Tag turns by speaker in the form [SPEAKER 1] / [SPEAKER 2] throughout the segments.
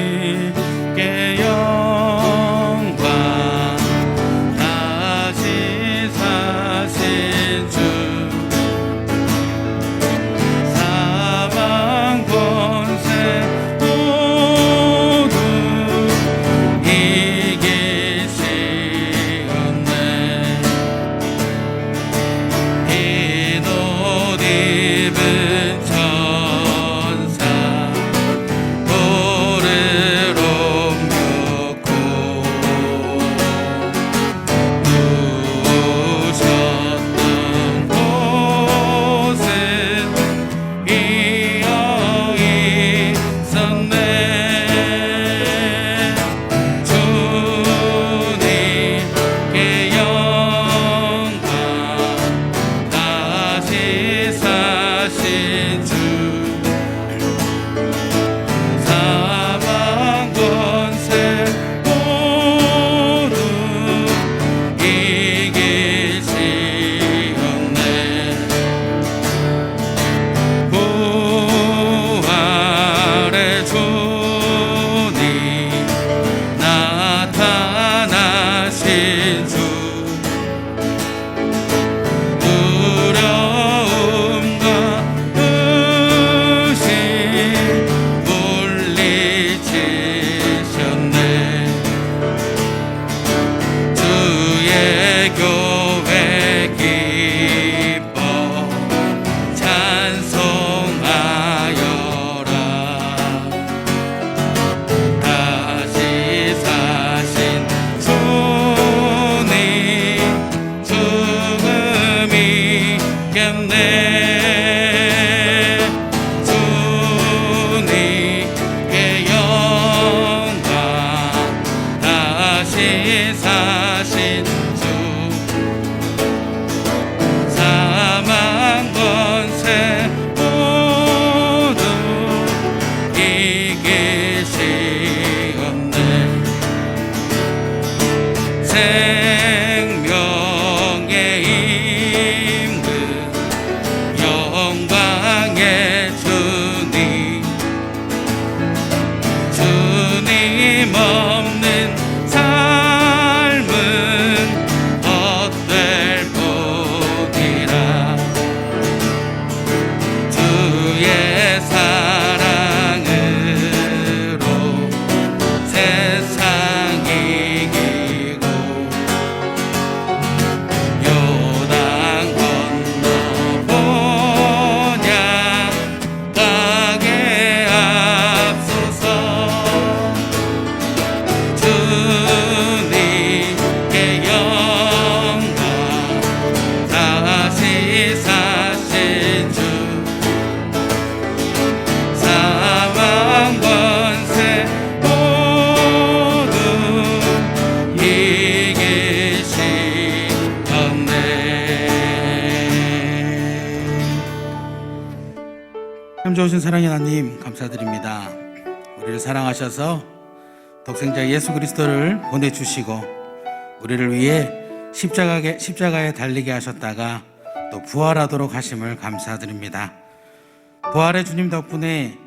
[SPEAKER 1] 주님께 영광. 다시 사신 주, 사망 권세 모두 이기시었네. 흰 옷 입은 천사 돌을 옮겼고 누우셨던 곳은 비어 있었네. 주님께 영광. 다시 사신 주, 사망 권세 모두 이기시었네. 부활의 주님 나타나신 주, 두려움과 의심 물리치셨네. 주의 교회 기뻐 찬송하여라. 다시 사신 주님 죽음이 겠네. 주님께 영광. 다시 사신 주, 사망 권세 모두 이기시었네. 생명의 임금 영광의 주님, 주님 없는 삶은 헛될 뿐이라. 주의 사랑으로 세상 이기고 요단 건너 본향 가게 앞서서. 주님께 영광. 다시 사신 주, 사망 권세 모두 이기시었네. 참 좋으신 사랑의 하나님, 감사드립니다. 우리를 사랑하셔서 독생자 예수 그리스도를 보내주시고 우리를 위해 십자가에 달리게 하셨다가 또 부활하도록 하심을 감사드립니다. 부활의 주님 덕분에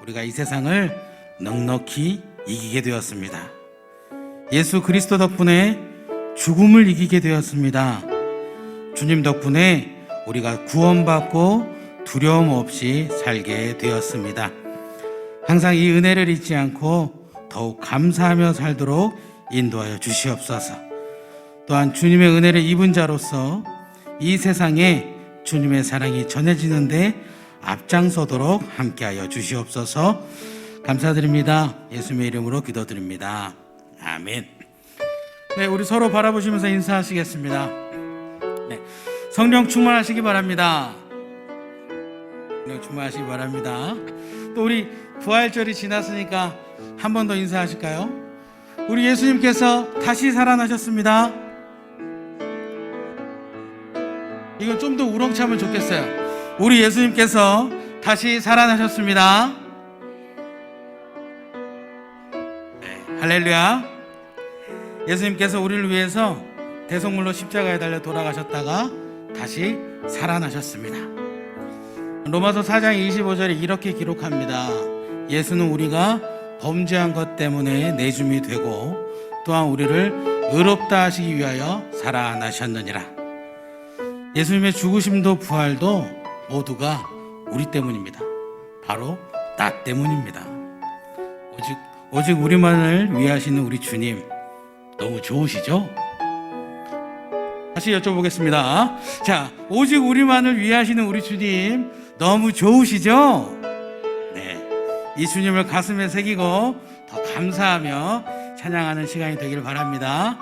[SPEAKER 1] 우리가 이 세상을 넉넉히 이기게 되었습니다. 예수 그리스도 덕분에 죽음을 이기게 되었습니다. 주님 덕분에 우리가 구원받고 두려움 없이 살게 되었습니다. 항상 이 은혜를 잊지 않고 더욱 감사하며 살도록 인도하여 주시옵소서. 또한 주님의 은혜를 입은 자로서 이 세상에 주님의 사랑이 전해지는데 앞장서도록 함께하여 주시옵소서. 감사드립니다. 예수님의 이름으로 기도드립니다. 아멘. 네, 우리 서로 바라보시면서 인사하시겠습니다. 네, 성령 충만하시기 바랍니다. 성령 충만하시기 바랍니다. 또 우리 부활절이 지났으니까 한 번 더 인사하실까요? 우리 예수님께서 다시 살아나셨습니다. 이건 좀 더 우렁차면 좋겠어요. 우리 예수님께서 다시 살아나셨습니다. 네, 할렐루야. 예수님께서 우리를 위해서 대속물로 십자가에 달려 돌아가셨다가 다시 살아나셨습니다. 로마서 4장 25절에 이렇게 기록합니다. 예수는 우리가 범죄한 것 때문에 내줌이 되고 또한 우리를 의롭다 하시기 위하여 살아나셨느니라. 예수님의 죽으심도 부활도 모두가 우리 때문입니다. 바로 나 때문입니다. 오직 우리만을 위하시는 우리 주님 너무 좋으시죠? 다시 여쭤보겠습니다. 자, 오직 우리만을 위하시는 우리 주님 너무 좋으시죠? 네, 이 주님을 가슴에 새기고 더 감사하며 찬양하는 시간이 되길 바랍니다.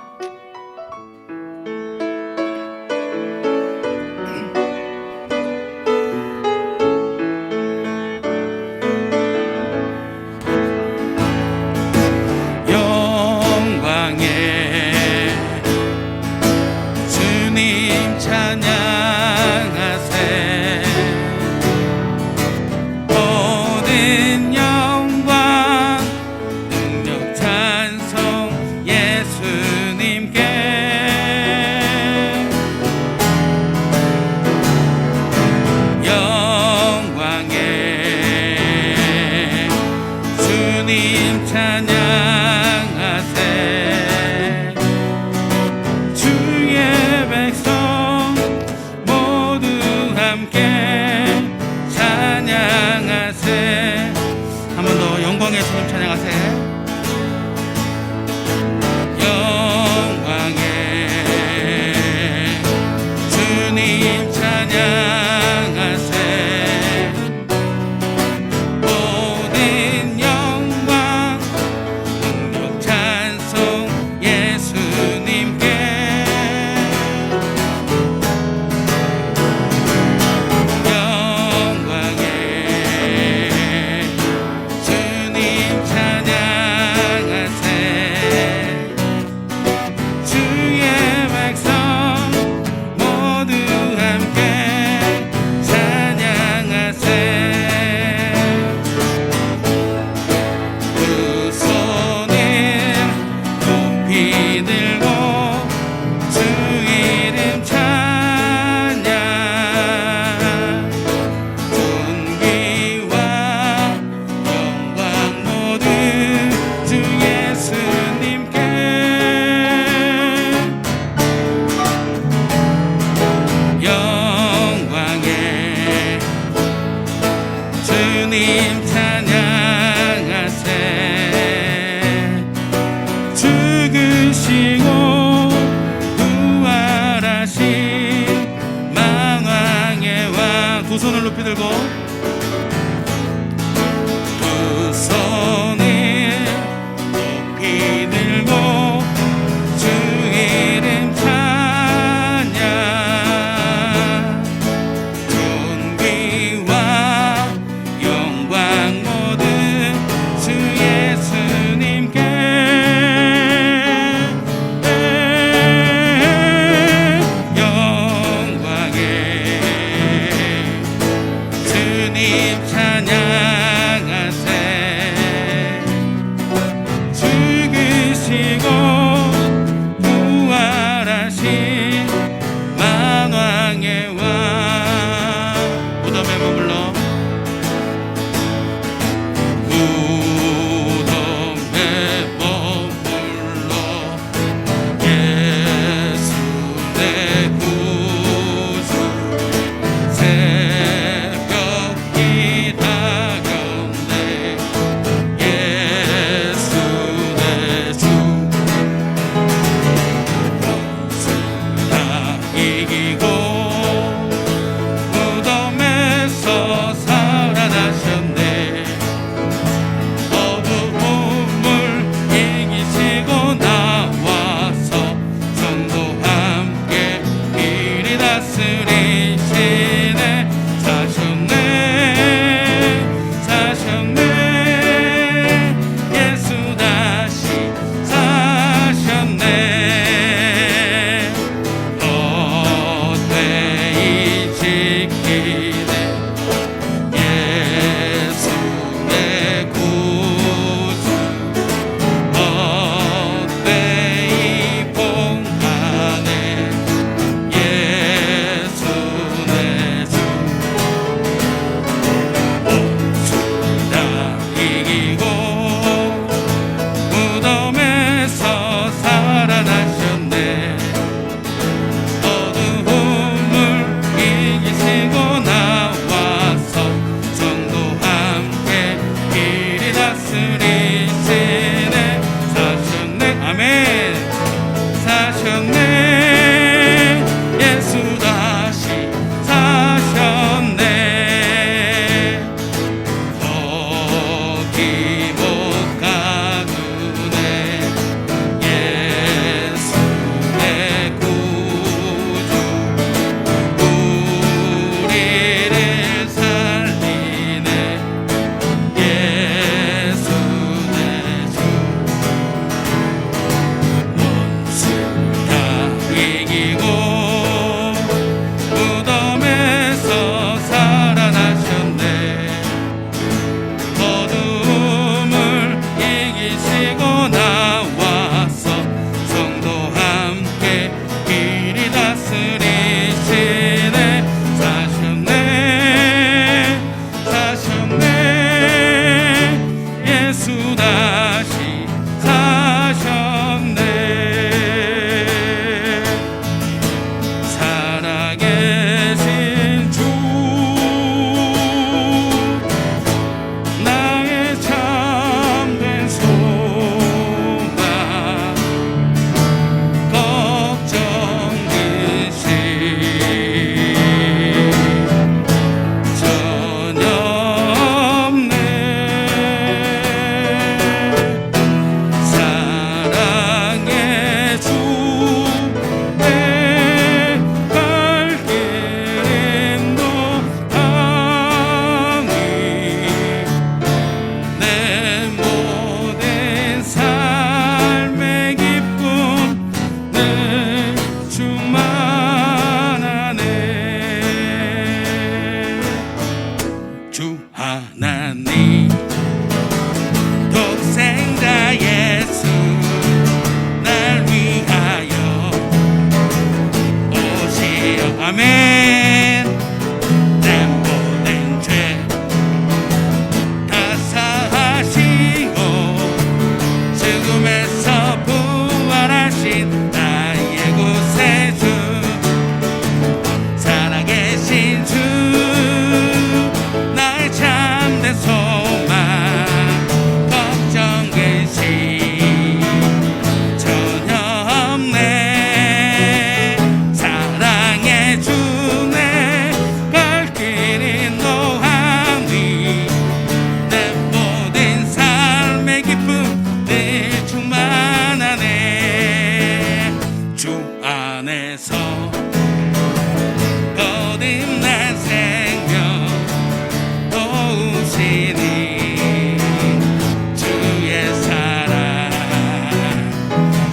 [SPEAKER 1] 주세요. 아멘. 내 모든 죄 다 사하시고 죽음에서 부활하신 나의 구세주 살아계신 주 나의 참된 소망 걱정 근심 전혀 없네 사랑해 주네 갈 길이 노하니 내 모든 삶의 기쁨 늘 충만하네 주 안에서 거듭난 생명 도우시니 주의 사랑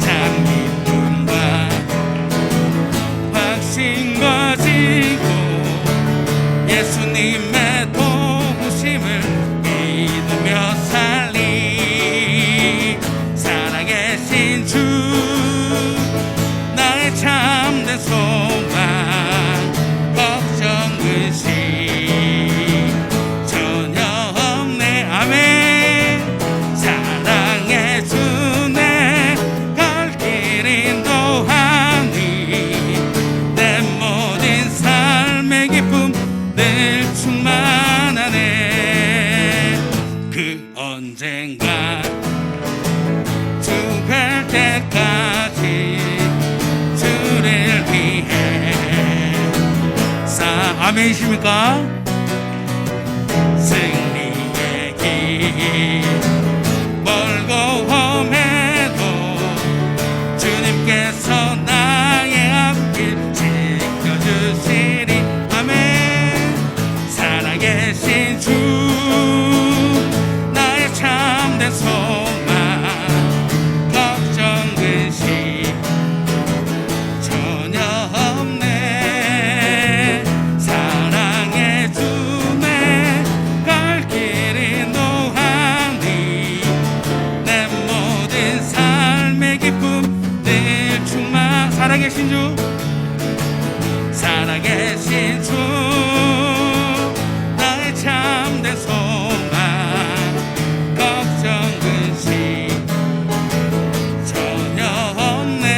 [SPEAKER 1] 참 기쁨과 확신 가지고 예수님의 도우심을 믿으며 살리 살아계신 주 나의 참된 소망 걱정 근심 전혀 없네 아멘 사랑해 주네 갈 길 인도하니 내 모든 삶의 기쁨 늘 충만하네 그 언젠가 주 갈 때까지 주를 위해 아멘이십니까? 승리의 길 멀고 험해도 주님께서 나의 앞길 지켜주시리 아멘 살아계신 주 나의 참된 소망 걱정 근심 전혀 없네 사랑해 주네 갈 길이 노하니 내 모든 삶의 기쁨 늘 충만 살아계신 주 살아계신 주 나의 참된 소망 걱정 근심 전혀 없네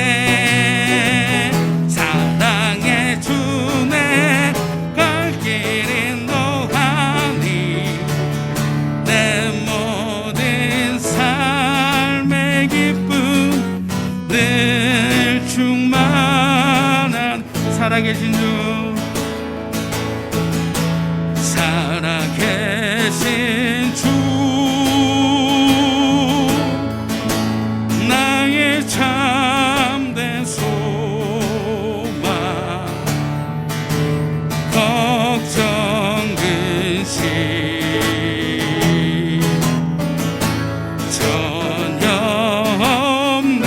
[SPEAKER 1] 사랑해 주네 갈 길이 노하니 내 모든 삶의 기쁨 늘 충만한 살아계신 주 살아계신 주 나의 참된 소망 걱정 근심 전혀 없네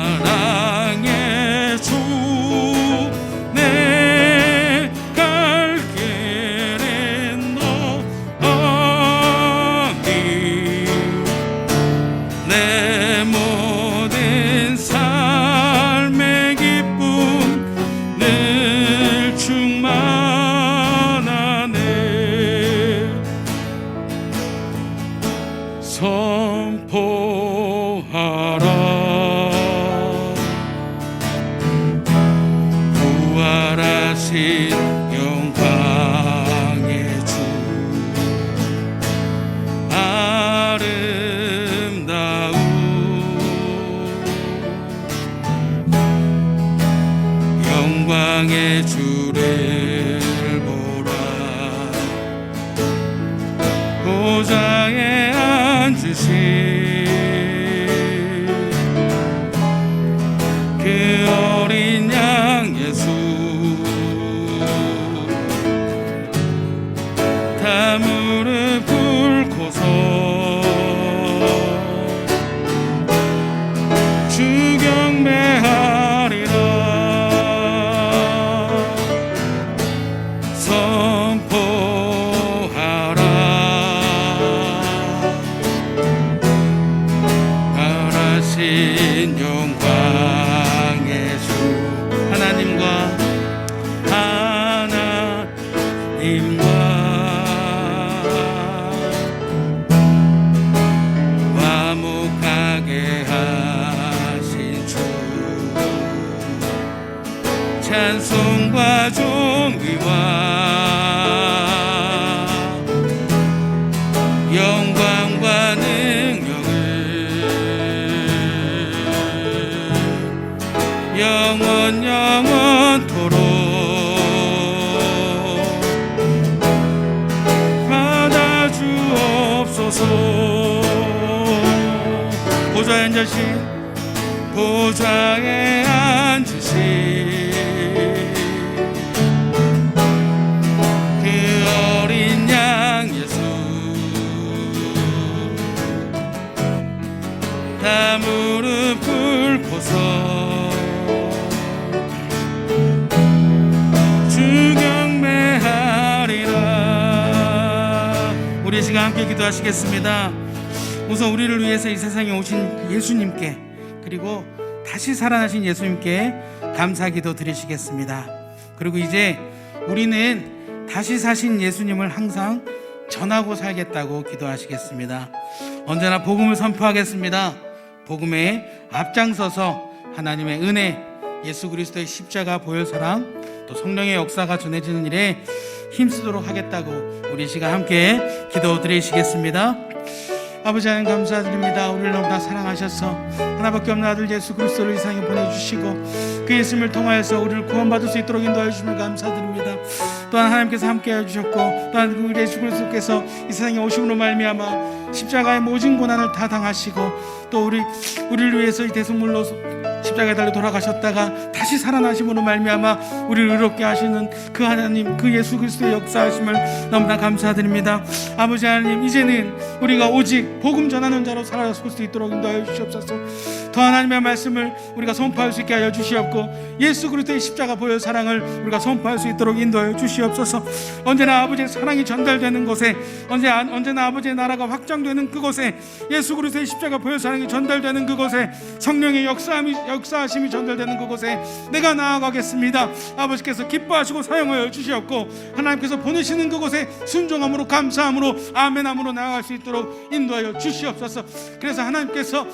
[SPEAKER 1] 사랑해 주네 갈 길은 너니 내 모든 삶의 기쁨 늘 충만하네 선포하라 부활하신 영광의 주 아름다운 영광의 주를 보라 보좌에 앉으신 그 어린 양 예수 다 무릎 꿇고서 주 경배하리라 선포하라 바라신 영광 찬송과 존귀와 영광과 능력을 영원토록 받아 주옵소서. 보좌에 앉으신 보좌에 앉으신 그 어린 양 예수 다 무릎 꿇고서 주 경배하리라. 우리 시간 함께 기도하시겠습니다. 우선 우리를 위해서 이 세상에 오신 예수님께, 그리고 다시 살아나신 예수님께 감사기도 드리시겠습니다. 그리고 이제 우리는 다시 사신 예수님을 항상 전하고 살겠다고 기도하시겠습니다. 언제나 복음을 선포하겠습니다. 복음에 앞장서서 하나님의 은혜, 예수 그리스도의 십자가 보혈 사랑, 또 성령의 역사가 전해지는 일에 힘쓰도록 하겠다고 우리 시간 함께 기도 드리시겠습니다. 아버지 하나님 감사드립니다. 우리를 너무나 사랑하셔서 하나밖에 없는 아들 예수 그리스도를 이 세상에 보내주시고 그 예수님을 통하여서 우리를 구원받을 수 있도록 인도하여 주심을 감사드립니다. 또한 하나님께서 함께해 주셨고, 또한 우리 예수 그리스도께서 이 세상에 오심으로 말미암아 십자가의 모든 고난을 다 당하시고, 또 우리를 위해서 이 대속물로 십자가에 달려 돌아가셨다가 다시 살아나심으로 말미암아 우리를 의롭게 하시는 그 하나님, 그 예수 그리스도의 역사하심을 너무나 감사드립니다. 아버지 하나님, 이제는 우리가 오직 복음 전하는 자로 살아갈 수 있도록 인도하여 주시옵소서. 더 하나님의 말씀을 우리가 선포할 수 있게 하여 주시옵고, 예수 그리스도의 십자가 보혈 사랑을 우리가 선포할 수 있도록 인도하여 주시옵소서. 언제나 아버지의 사랑이 전달되는 곳에, 언제나 아버지의 나라가 확장되는 그곳에, 예수 그리스도의 십자가 보혈 사랑이 전달되는 그곳에, 성령의 역사하심이 전달되는 그곳에 내가 나아가겠습니다. 아버지께서 기뻐하시고 사용하여 주시옵고, 하나님께서 보내시는 그곳에 순종함으로 감사함으로 아멘함으로 나아갈 수 있도록 인도하여 주시옵소서. 그래서 하나님께서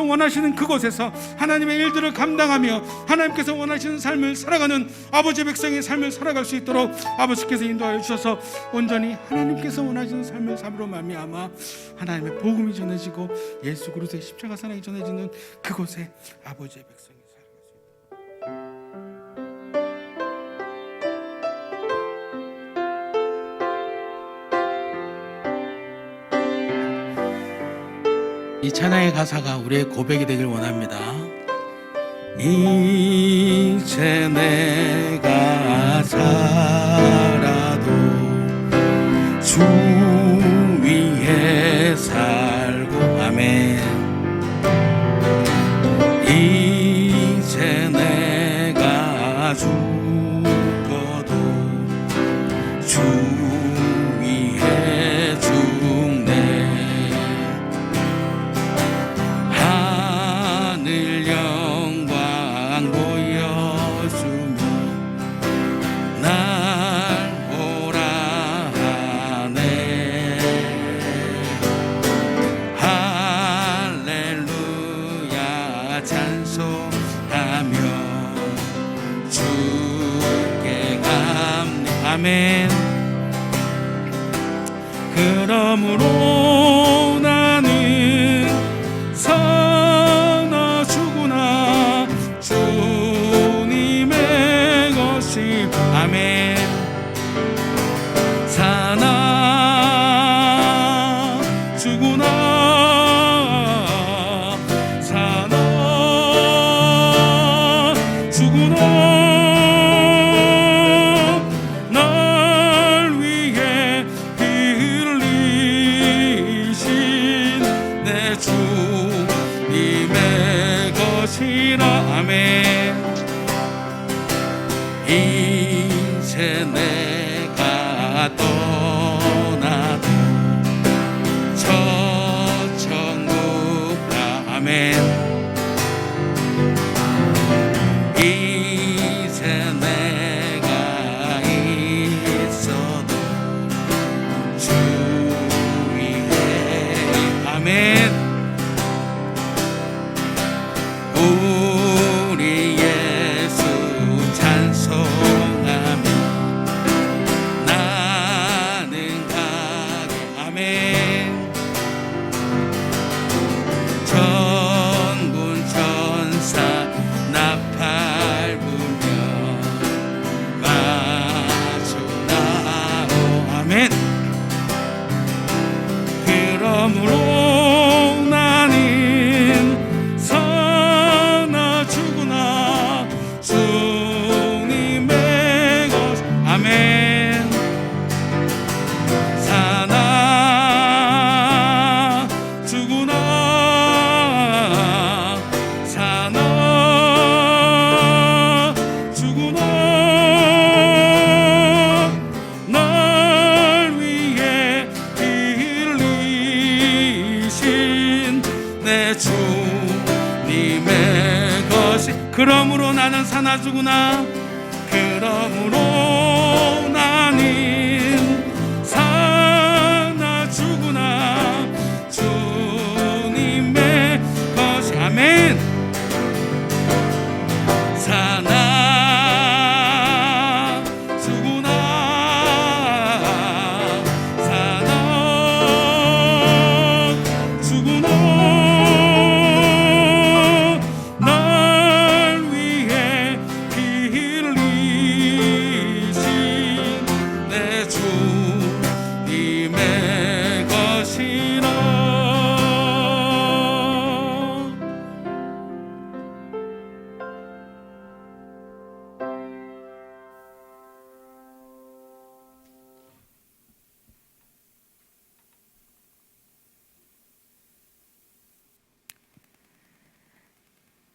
[SPEAKER 1] 원하시는 그곳에서 하나님의 일들을 감당하며 하나님께서 원하시는 삶을 살아가는 아버지 백성의 삶을 살아갈 수 있도록 아버지께서 인도하여 주셔서 온전히 하나님께서 원하시는 삶을 삶으로 말미암아 하나님의 복음이 전해지고 예수 그리스도의 십자가 사랑이 전해지는 그곳에 아버지의 백성이 살아갈 수 있도록. 이 찬양의 가사가 우리의 고백이 되길 원합니다. 이제 내가 살아도 주 위에 살고, 아멘. 이제 내가 죽어도 주 위에 죽네. 하늘 영광 보여주며 날 오라 하네. 할렐루야 찬송하며 주께 감리. 아멘. 그러므로 나는 사나 주구나 주님의 것이. 아멘. 사나 주구나 사나 주구나 날 위해 흘리신 내 주님의 것이라. 아멘. 이제 내가 떠나도 저 천국 가. 아멘. 이제 내가 있어도 주 위에. 아멘. 우리 예수 찬 주님의 것이. 그러므로 나는 사나 죽으나, 그러므로 나는 사나 죽으나 주님의 것이. 아멘. 사나 죽으나 사나 죽으나 날 위해 피 흘리신 내 주님의 것이라.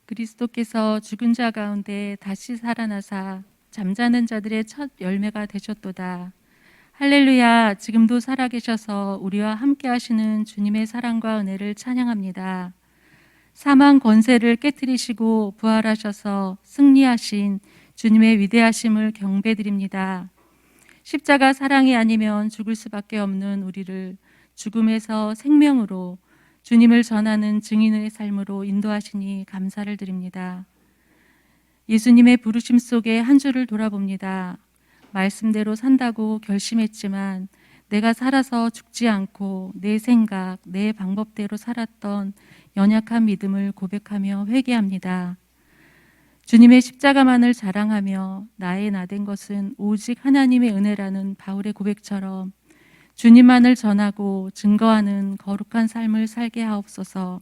[SPEAKER 2] 그리스도께서 죽은 자 가운데 다시 살아나사 잠자는 자들의 첫 열매가 되셨도다. 할렐루야. 지금도 살아계셔서 우리와 함께 하시는 주님의 사랑과 은혜를 찬양합니다. 사망 권세를 깨뜨리시고 부활하셔서 승리하신 주님의 위대하심을 경배드립니다. 십자가 사랑이 아니면 죽을 수밖에 없는 우리를 죽음에서 생명으로, 주님을 전하는 증인의 삶으로 인도하시니 감사를 드립니다. 예수님의 부르심 속에 한 주를 돌아봅니다. 말씀대로 산다고 결심했지만 내가 살아서 죽지 않고 내 생각, 내 방법대로 살았던 연약한 믿음을 고백하며 회개합니다. 주님의 십자가만을 자랑하며 나의 나된 것은 오직 하나님의 은혜라는 바울의 고백처럼 주님만을 전하고 증거하는 거룩한 삶을 살게 하옵소서.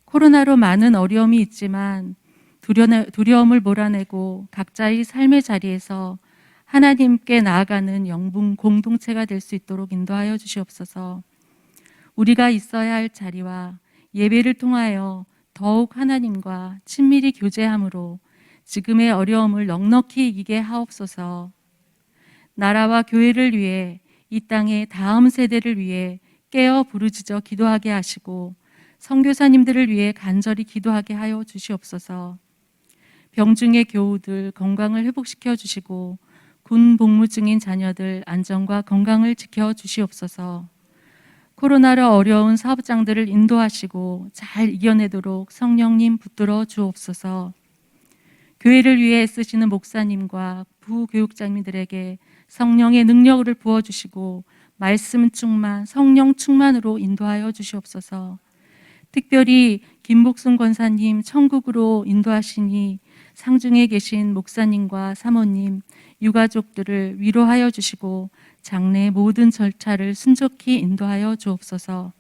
[SPEAKER 2] 코로나로 많은 어려움이 있지만 두려움을 몰아내고 각자의 삶의 자리에서 하나님께 나아가는 영분 공동체가 될 수 있도록 인도하여 주시옵소서. 우리가 있어야 할 자리와 예배를 통하여 더욱 하나님과 친밀히 교제함으로 지금의 어려움을 넉넉히 이기게 하옵소서. 나라와 교회를 위해, 이 땅의 다음 세대를 위해 깨어 부르짖어 기도하게 하시고 선교사님들을 위해 간절히 기도하게 하여 주시옵소서. 병중의 교우들 건강을 회복시켜 주시고 군 복무 중인 자녀들 안전과 건강을 지켜 주시옵소서. 코로나로 어려운 사업장들을 인도하시고 잘 이겨내도록 성령님 붙들어 주옵소서. 교회를 위해 쓰시는 목사님과 부교육장님들에게 성령의 능력을 부어주시고 말씀 충만, 성령 충만으로 인도하여 주시옵소서. 특별히 김복순 권사님 천국으로 인도하시니 상중에 계신 목사님과 사모님, 유가족들을 위로하여 주시고 장래 모든 절차를 순조히 인도하여 주옵소서.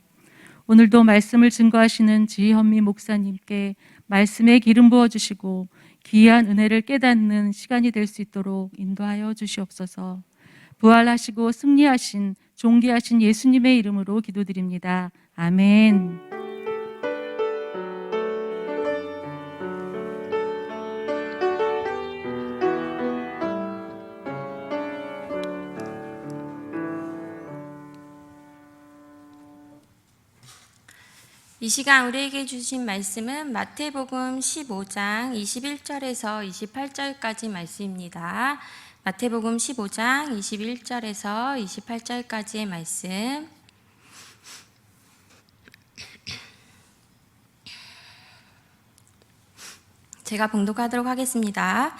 [SPEAKER 2] 오늘도 말씀을 증거하시는 지현미 목사님께 말씀에 기름 부어주시고 귀한 은혜를 깨닫는 시간이 될 수 있도록 인도하여 주시옵소서. 부활하시고 승리하신 존귀하신 예수님의 이름으로 기도드립니다. 아멘.
[SPEAKER 3] 이 시간 우리에게 주신 말씀은 마태복음 15장 21절에서 28절까지 말씀입니다. 마태복음 15장 21절에서 28절까지의 말씀. 제가 봉독하도록 하겠습니다.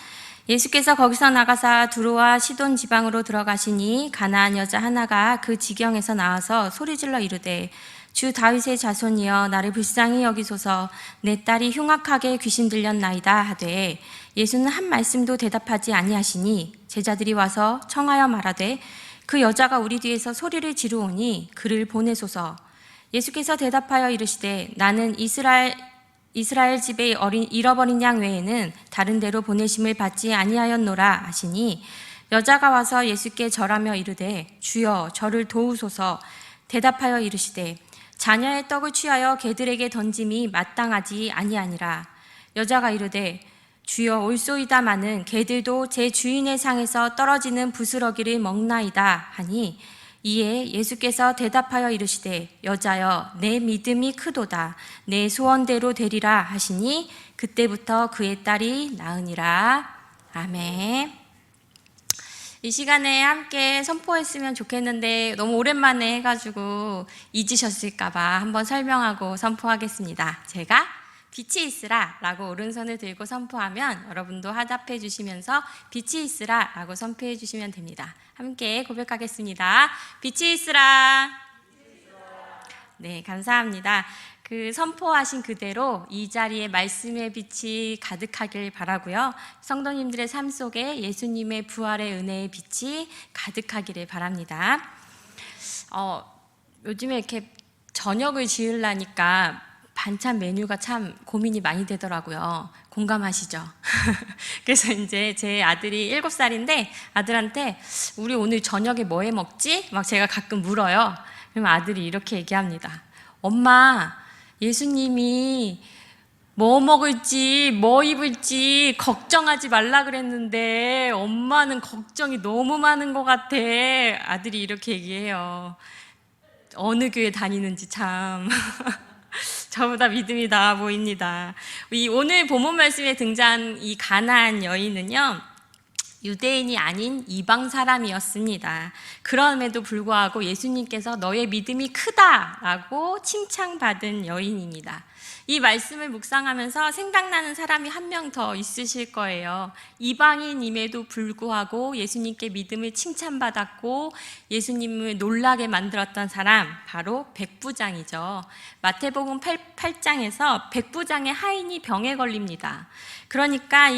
[SPEAKER 3] 예수께서 거기서 나가사 두로와 시돈 지방으로 들어가시니 가나안 여자 하나가 그 지경에서 나와서 소리질러 이르되 주 다윗의 자손이여 나를 불쌍히 여기소서. 내 딸이 흉악하게 귀신 들렸나이다 하되 예수는 한 말씀도 대답하지 아니하시니 제자들이 와서 청하여 말하되 그 여자가 우리 뒤에서 소리를 지르오니 그를 보내소서. 예수께서 대답하여 이르시되 나는 이스라엘 집에 잃어버린 양 외에는 다른 데로 보내심을 받지 아니하였노라 하시니 여자가 와서 예수께 절하며 이르되 주여 저를 도우소서. 대답하여 이르시되 자녀의 떡을 취하여 개들에게 던짐이 마땅하지 아니하니라. 여자가 이르되 주여 올소이다마는 개들도 제 주인의 상에서 떨어지는 부스러기를 먹나이다 하니 이에 예수께서 대답하여 이르시되 여자여 내 믿음이 크도다 내 소원대로 되리라 하시니 그때부터 그의 딸이 나으니라. 아멘. 이 시간에 함께 선포했으면 좋겠는데 너무 오랜만에 해가지고 잊으셨을까봐 한번 설명하고 선포하겠습니다. 제가 빛이 있으라 라고 오른손을 들고 선포하면 여러분도 화답해 주시면서 빛이 있으라 라고 선포해 주시면 됩니다. 함께 고백하겠습니다. 빛이 있으라. 네, 감사합니다. 그 선포하신 그대로 이 자리에 말씀의 빛이 가득하길 바라고요. 성도님들의 삶 속에 예수님의 부활의 은혜의 빛이 가득하기를 바랍니다. 요즘에 이렇게 저녁을 지으려니까 반찬 메뉴가 참 고민이 많이 되더라고요. 공감하시죠? 그래서 이제 제 아들이 7살인데 아들한테 우리 오늘 저녁에 뭐 해 먹지? 막 제가 가끔 물어요. 그러면 아들이 이렇게 얘기합니다. 엄마, 예수님이 뭐 먹을지 뭐 입을지 걱정하지 말라 그랬는데 엄마는 걱정이 너무 많은 것 같아. 아들이 이렇게 얘기해요. 어느 교회 다니는지 참 저보다 믿음이 나아 보입니다. 이 오늘 본문 말씀에 등장한 이 가나안 여인은요, 유대인이 아닌 이방 사람이었습니다. 그럼에도 불구하고 예수님께서 너의 믿음이 크다라고 칭찬받은 여인입니다. 이 말씀을 묵상하면서 생각나는 사람이 한 명 더 있으실 거예요. 이방인임에도 불구하고 예수님께 믿음을 칭찬받았고 예수님을 놀라게 만들었던 사람, 바로 백부장이죠. 마태복음 8장에서 백부장의 하인이 병에 걸립니다. 그러니까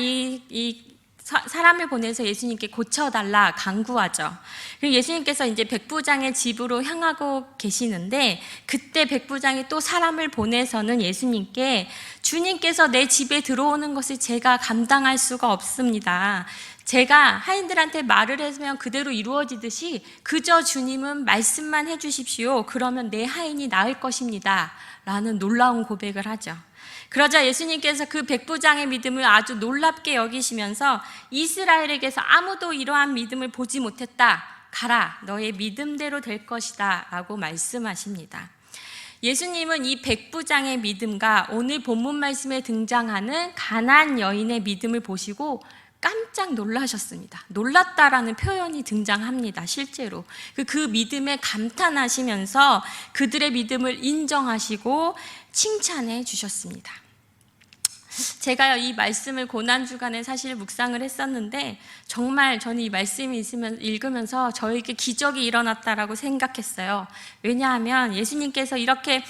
[SPEAKER 3] 사람을 보내서 예수님께 고쳐달라 간구하죠. 그리고 예수님께서 이제 백부장의 집으로 향하고 계시는데 그때 백부장이 또 사람을 보내서는 예수님께 주님께서 내 집에 들어오는 것을 제가 감당할 수가 없습니다. 제가 하인들한테 말을 하면 그대로 이루어지듯이 그저 주님은 말씀만 해주십시오. 그러면 내 하인이 나을 것입니다. 라는 놀라운 고백을 하죠. 그러자 예수님께서 그 백부장의 믿음을 아주 놀랍게 여기시면서 이스라엘에게서 아무도 이러한 믿음을 보지 못했다. 가라, 너의 믿음대로 될 것이다 라고 말씀하십니다. 예수님은 이 백부장의 믿음과 오늘 본문 말씀에 등장하는 가나안 여인의 믿음을 보시고 깜짝 놀라셨습니다. 놀랐다라는 표현이 등장합니다. 실제로 그 믿음에 감탄하시면서 그들의 믿음을 인정하시고 칭찬해 주셨습니다. 제가 이 말씀을 고난주간에 사실 묵상을 했었는데 정말 저는 이 말씀이 읽으면서 저에게 기적이 일어났다라고 생각했어요. 왜냐하면 예수님께서 이렇게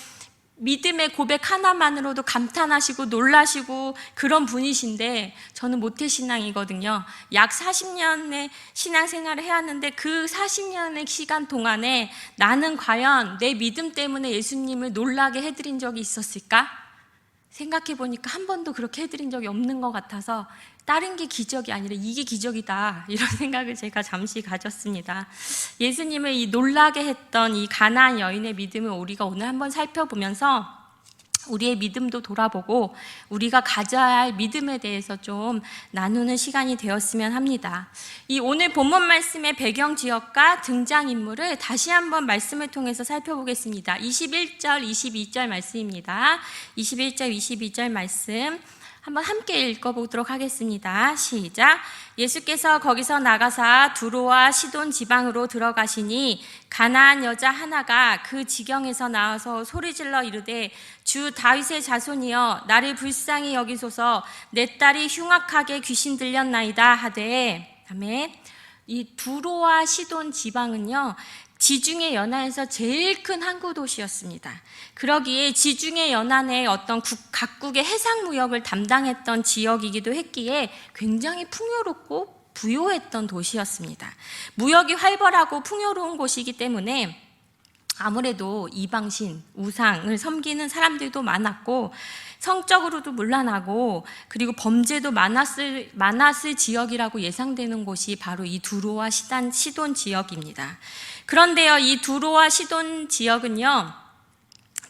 [SPEAKER 3] 믿음의 고백 하나만으로도 감탄하시고 놀라시고 그런 분이신데 저는 모태신앙이거든요. 약 40년의 신앙생활을 해왔는데 그 40년의 시간 동안에 나는 과연 내 믿음 때문에 예수님을 놀라게 해드린 적이 있었을까? 생각해 보니까 한 번도 그렇게 해드린 적이 없는 것 같아서 다른 게 기적이 아니라 이게 기적이다 이런 생각을 제가 잠시 가졌습니다. 예수님을 이 놀라게 했던 이 가나안 여인의 믿음을 우리가 오늘 한번 살펴보면서 우리의 믿음도 돌아보고 우리가 가져야 할 믿음에 대해서 좀 나누는 시간이 되었으면 합니다. 이 오늘 본문 말씀의 배경 지역과 등장인물을 다시 한번 말씀을 통해서 살펴보겠습니다. 21절, 22절 말씀입니다. 21절, 22절 말씀 한번 함께 읽어보도록 하겠습니다. 시작. 예수께서 거기서 나가사 두로와 시돈 지방으로 들어가시니 가나안 여자 하나가 그 지경에서 나와서 소리질러 이르되 주 다윗의 자손이여 나를 불쌍히 여기소서 내 딸이 흉악하게 귀신 들렸나이다 하되. 아멘. 이 두로와 시돈 지방은요 지중해 연안에서 제일 큰 항구 도시였습니다. 그러기에 지중해 연안의 어떤 각국의 해상 무역을 담당했던 지역이기도 했기에 굉장히 풍요롭고 부요했던 도시였습니다. 무역이 활발하고 풍요로운 곳이기 때문에 아무래도 이방신, 우상을 섬기는 사람들도 많았고 성적으로도 문란하고 그리고 범죄도 많았을 지역이라고 예상되는 곳이 바로 이 두로와 시돈 지역입니다. 그런데요, 이 두로와 시돈 지역은요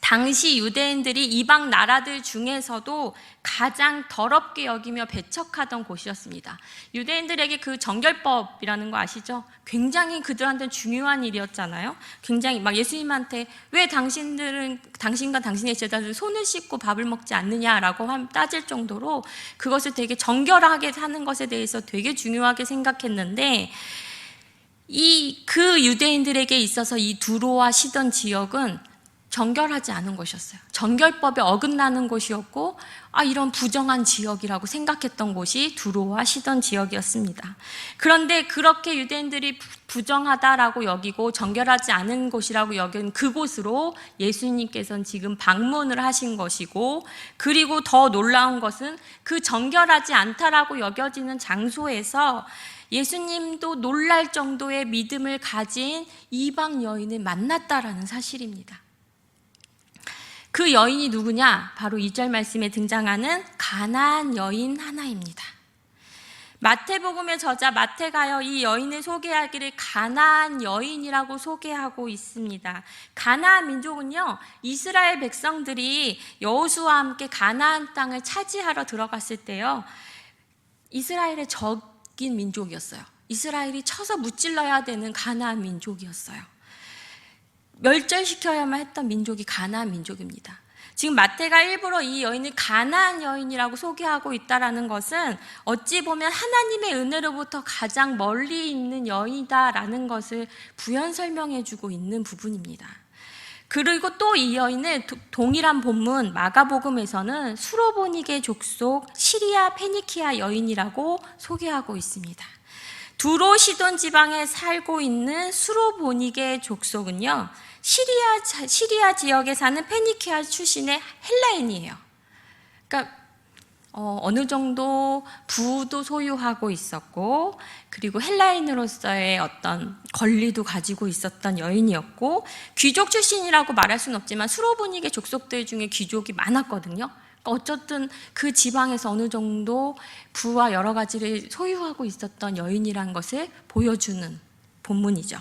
[SPEAKER 3] 당시 유대인들이 이방 나라들 중에서도 가장 더럽게 여기며 배척하던 곳이었습니다. 유대인들에게 그 정결법이라는 거 아시죠? 굉장히 그들한테는 중요한 일이었잖아요. 굉장히 막 예수님한테 왜 당신과 당신의 제자들은 손을 씻고 밥을 먹지 않느냐라고 따질 정도로 그것을 되게 정결하게 사는 것에 대해서 되게 중요하게 생각했는데, 그 유대인들에게 있어서 이 두로와 시돈 지역은 정결하지 않은 곳이었어요. 정결법에 어긋나는 곳이었고, 이런 부정한 지역이라고 생각했던 곳이 두로와 시돈 지역이었습니다. 그런데 그렇게 유대인들이 부정하다라고 여기고 정결하지 않은 곳이라고 여긴 그곳으로 예수님께서는 지금 방문을 하신 것이고, 그리고 더 놀라운 것은 그 정결하지 않다라고 여겨지는 장소에서 예수님도 놀랄 정도의 믿음을 가진 이방 여인을 만났다라는 사실입니다. 그 여인이 누구냐? 바로 2절 말씀에 등장하는 가나안 여인 하나입니다. 마태복음의 저자 마태가요, 이 여인을 소개하기를 가나안 여인이라고 소개하고 있습니다. 가나안 민족은요, 이스라엘 백성들이 여호수아와 함께 가나안 땅을 차지하러 들어갔을 때요, 이스라엘의 적인 민족이었어요. 이스라엘이 쳐서 무찔러야 되는 가나안 민족이었어요. 멸절시켜야만 했던 민족이 가나안 민족입니다. 지금 마태가 일부러 이 여인을 가나안 여인이라고 소개하고 있다는 것은 어찌 보면 하나님의 은혜로부터 가장 멀리 있는 여인이다라는 것을 부연 설명해주고 있는 부분입니다. 그리고 또 이 여인을 동일한 본문 마가복음에서는 수로보니게 족속 시리아 페니키아 여인이라고 소개하고 있습니다. 두로 시돈 지방에 살고 있는 수로보니게 족속은요, 시리아 지역에 사는 페니키아 출신의 헬라인이에요. 그러니까 어느 정도 부도 소유하고 있었고, 그리고 헬라인으로서의 어떤 권리도 가지고 있었던 여인이었고, 귀족 출신이라고 말할 수는 없지만 수로보니게 족속들 중에 귀족이 많았거든요. 그러니까 어쨌든 그 지방에서 어느 정도 부와 여러 가지를 소유하고 있었던 여인이라는 것을 보여주는 본문이죠.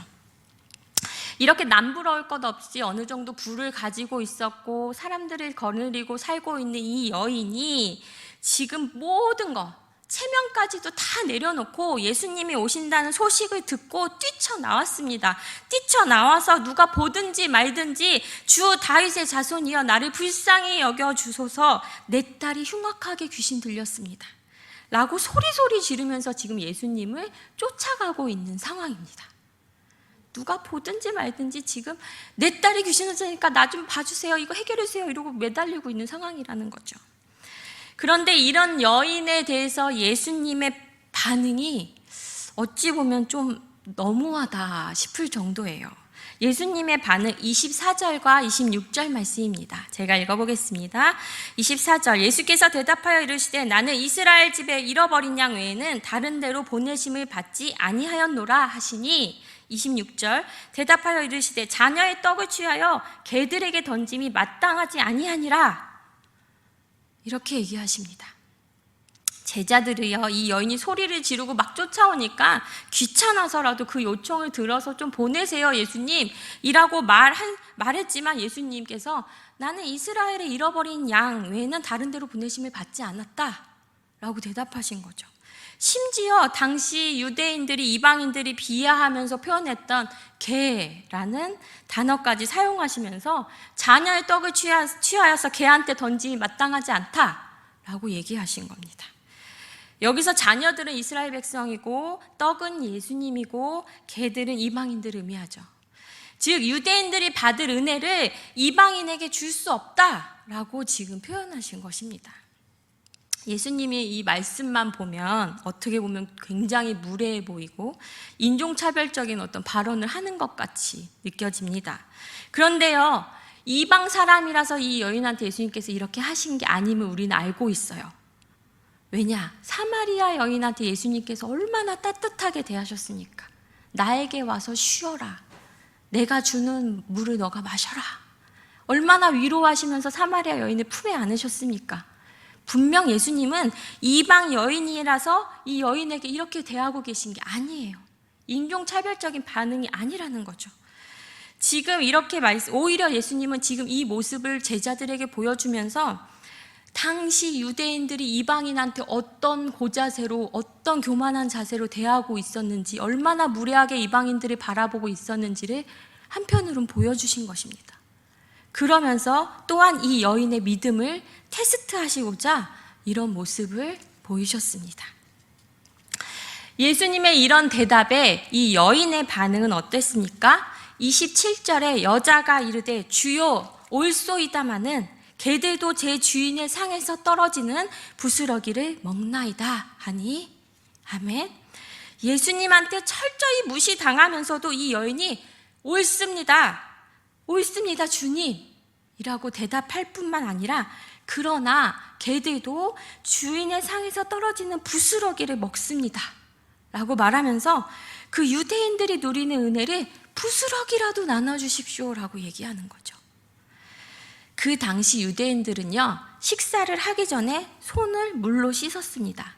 [SPEAKER 3] 이렇게 남부러울 것 없이 어느 정도 부를 가지고 있었고 사람들을 거느리고 살고 있는 이 여인이 지금 모든 거, 체면까지도 다 내려놓고 예수님이 오신다는 소식을 듣고 뛰쳐나왔습니다. 뛰쳐나와서 누가 보든지 말든지 주 다윗의 자손이여 나를 불쌍히 여겨주소서, 내 딸이 흉악하게 귀신 들렸습니다 라고 소리소리 지르면서 지금 예수님을 쫓아가고 있는 상황입니다. 누가 보든지 말든지 지금 내 딸이 귀신을 들으니까 나 좀 봐주세요, 이거 해결해주세요 이러고 매달리고 있는 상황이라는 거죠. 그런데 이런 여인에 대해서 예수님의 반응이 어찌 보면 좀 너무하다 싶을 정도예요. 예수님의 반응 24절과 26절 말씀입니다. 제가 읽어보겠습니다. 24절, 예수께서 대답하여 이르시되 나는 이스라엘 집에 잃어버린 양 외에는 다른 데로 보내심을 받지 아니하였노라 하시니, 26절, 대답하여 이르시되 자녀의 떡을 취하여 개들에게 던짐이 마땅하지 아니하니라, 이렇게 얘기하십니다. 제자들이요, 이 여인이 소리를 지르고 막 쫓아오니까 귀찮아서라도 그 요청을 들어서 좀 보내세요 예수님 이라고 말했지만, 예수님께서 나는 이스라엘에 잃어버린 양 외에는 다른 데로 보내심을 받지 않았다 라고 대답하신 거죠. 심지어 당시 유대인들이 이방인들이 비하하면서 표현했던 개라는 단어까지 사용하시면서 자녀의 떡을 취하여서 개한테 던짐이 마땅하지 않다라고 얘기하신 겁니다. 여기서 자녀들은 이스라엘 백성이고 떡은 예수님이고 개들은 이방인들을 의미하죠. 즉 유대인들이 받을 은혜를 이방인에게 줄 수 없다라고 지금 표현하신 것입니다. 예수님이 이 말씀만 보면 어떻게 보면 굉장히 무례해 보이고 인종차별적인 어떤 발언을 하는 것 같이 느껴집니다. 그런데요, 이방 사람이라서 이 여인한테 예수님께서 이렇게 하신 게 아님을 우리는 알고 있어요. 왜냐? 사마리아 여인한테 예수님께서 얼마나 따뜻하게 대하셨습니까? 나에게 와서 쉬어라, 내가 주는 물을 너가 마셔라. 얼마나 위로하시면서 사마리아 여인을 품에 안으셨습니까? 분명 예수님은 이방 여인이라서 이 여인에게 이렇게 대하고 계신 게 아니에요. 인종차별적인 반응이 아니라는 거죠. 지금 이렇게 오히려 예수님은 지금 이 모습을 제자들에게 보여주면서 당시 유대인들이 이방인한테 어떤 고자세로, 어떤 교만한 자세로 대하고 있었는지, 얼마나 무례하게 이방인들을 바라보고 있었는지를 한편으로는 보여주신 것입니다. 그러면서 또한 이 여인의 믿음을 테스트하시고자 이런 모습을 보이셨습니다. 예수님의 이런 대답에 이 여인의 반응은 어땠습니까? 27절에 여자가 이르되 주여 올소이다마는 개들도 제 주인의 상에서 떨어지는 부스러기를 먹나이다 하니 아멘. 예수님한테 철저히 무시당하면서도 이 여인이 옳습니다. 옳습니다 주님 이라고 대답할 뿐만 아니라 그러나 개들도 주인의 상에서 떨어지는 부스러기를 먹습니다 라고 말하면서 그 유대인들이 누리는 은혜를 부스러기라도 나눠주십시오 라고 얘기하는 거죠. 그 당시 유대인들은요, 식사를 하기 전에 손을 물로 씻었습니다.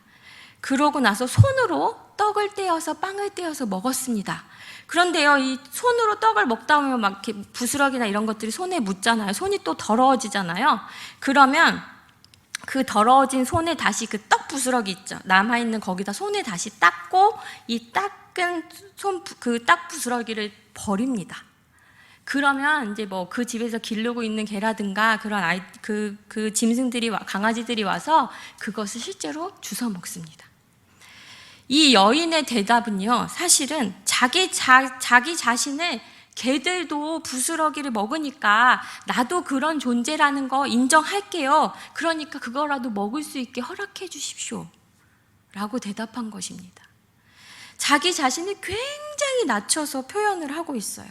[SPEAKER 3] 그러고 나서 손으로 떡을 떼어서 빵을 떼어서 먹었습니다. 그런데요, 이 손으로 떡을 먹다 보면 막 이렇게 부스러기나 이런 것들이 손에 묻잖아요. 손이 또 더러워지잖아요. 그러면 그 더러워진 손에 다시 그 떡 부스러기 있죠. 남아있는 거기다 손에 다시 닦고 이 닦은 그 떡 부스러기를 버립니다. 그러면 이제 뭐 그 집에서 기르고 있는 개라든가 그런 그 짐승들이 강아지들이 와서 그것을 실제로 주워 먹습니다. 이 여인의 대답은요, 사실은 자기 자신을 개들도 부스러기를 먹으니까 나도 그런 존재라는 거 인정할게요. 그러니까 그거라도 먹을 수 있게 허락해 주십시오. 라고 대답한 것입니다. 자기 자신을 굉장히 낮춰서 표현을 하고 있어요.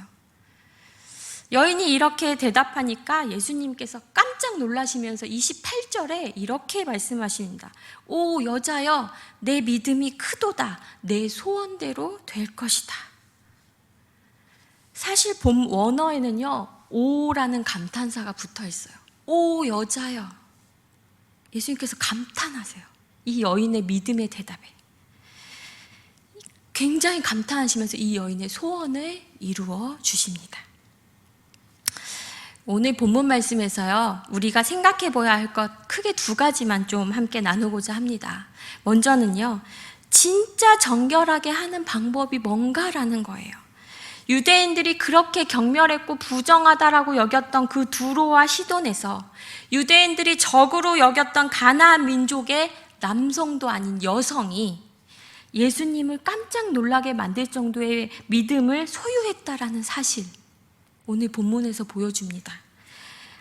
[SPEAKER 3] 여인이 이렇게 대답하니까 예수님께서 깜짝 놀라시면서 28절에 이렇게 말씀하십니다. 오 여자여 내 믿음이 크도다 내 소원대로 될 것이다. 사실 본 원어에는요 오라는 감탄사가 붙어 있어요. 오 여자여. 예수님께서 감탄하세요. 이 여인의 믿음의 대답에 굉장히 감탄하시면서 이 여인의 소원을 이루어 주십니다. 오늘 본문 말씀에서요, 우리가 생각해 보아야 할 것 크게 두 가지만 좀 함께 나누고자 합니다. 먼저는요, 진짜 정결하게 하는 방법이 뭔가라는 거예요. 유대인들이 그렇게 경멸했고 부정하다라고 여겼던 그 두로와 시돈에서 유대인들이 적으로 여겼던 가나안 민족의 남성도 아닌 여성이 예수님을 깜짝 놀라게 만들 정도의 믿음을 소유했다라는 사실, 오늘 본문에서 보여줍니다.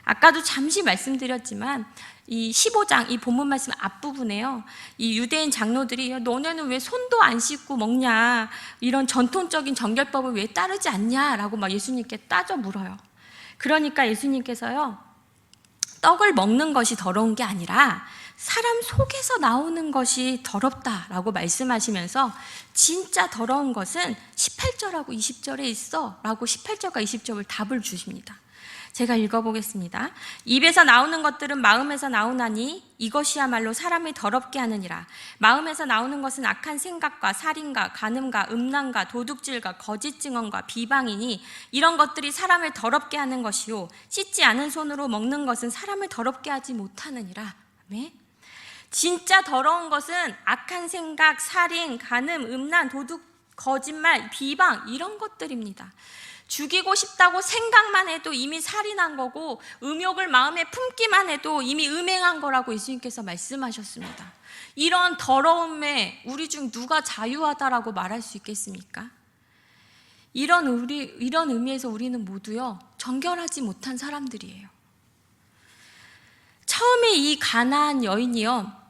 [SPEAKER 3] 아까도 잠시 말씀드렸지만 이 15장 이 본문 말씀 앞부분에요, 이 유대인 장로들이 너네는 왜 손도 안 씻고 먹냐, 이런 전통적인 정결법을 왜 따르지 않냐라고 막 예수님께 따져 물어요. 그러니까 예수님께서요, 떡을 먹는 것이 더러운 게 아니라 사람 속에서 나오는 것이 더럽다라고 말씀하시면서 진짜 더러운 것은 18절하고 20절에 있어 라고 18절과 20절을 답을 주십니다. 제가 읽어보겠습니다. 입에서 나오는 것들은 마음에서 나오나니 이것이야말로 사람을 더럽게 하느니라. 마음에서 나오는 것은 악한 생각과 살인과 간음과 음란과 도둑질과 거짓 증언과 비방이니 이런 것들이 사람을 더럽게 하는 것이요 씻지 않은 손으로 먹는 것은 사람을 더럽게 하지 못하느니라. 아멘. 진짜 더러운 것은 악한 생각, 살인, 간음, 음란, 도둑, 거짓말, 비방 이런 것들입니다. 죽이고 싶다고 생각만 해도 이미 살인한 거고 음욕을 마음에 품기만 해도 이미 음행한 거라고 예수님께서 말씀하셨습니다. 이런 더러움에 우리 중 누가 자유하다라고 말할 수 있겠습니까? 이런 의미에서 우리는 모두요 정결하지 못한 사람들이에요. 처음에 이 가나안 여인이요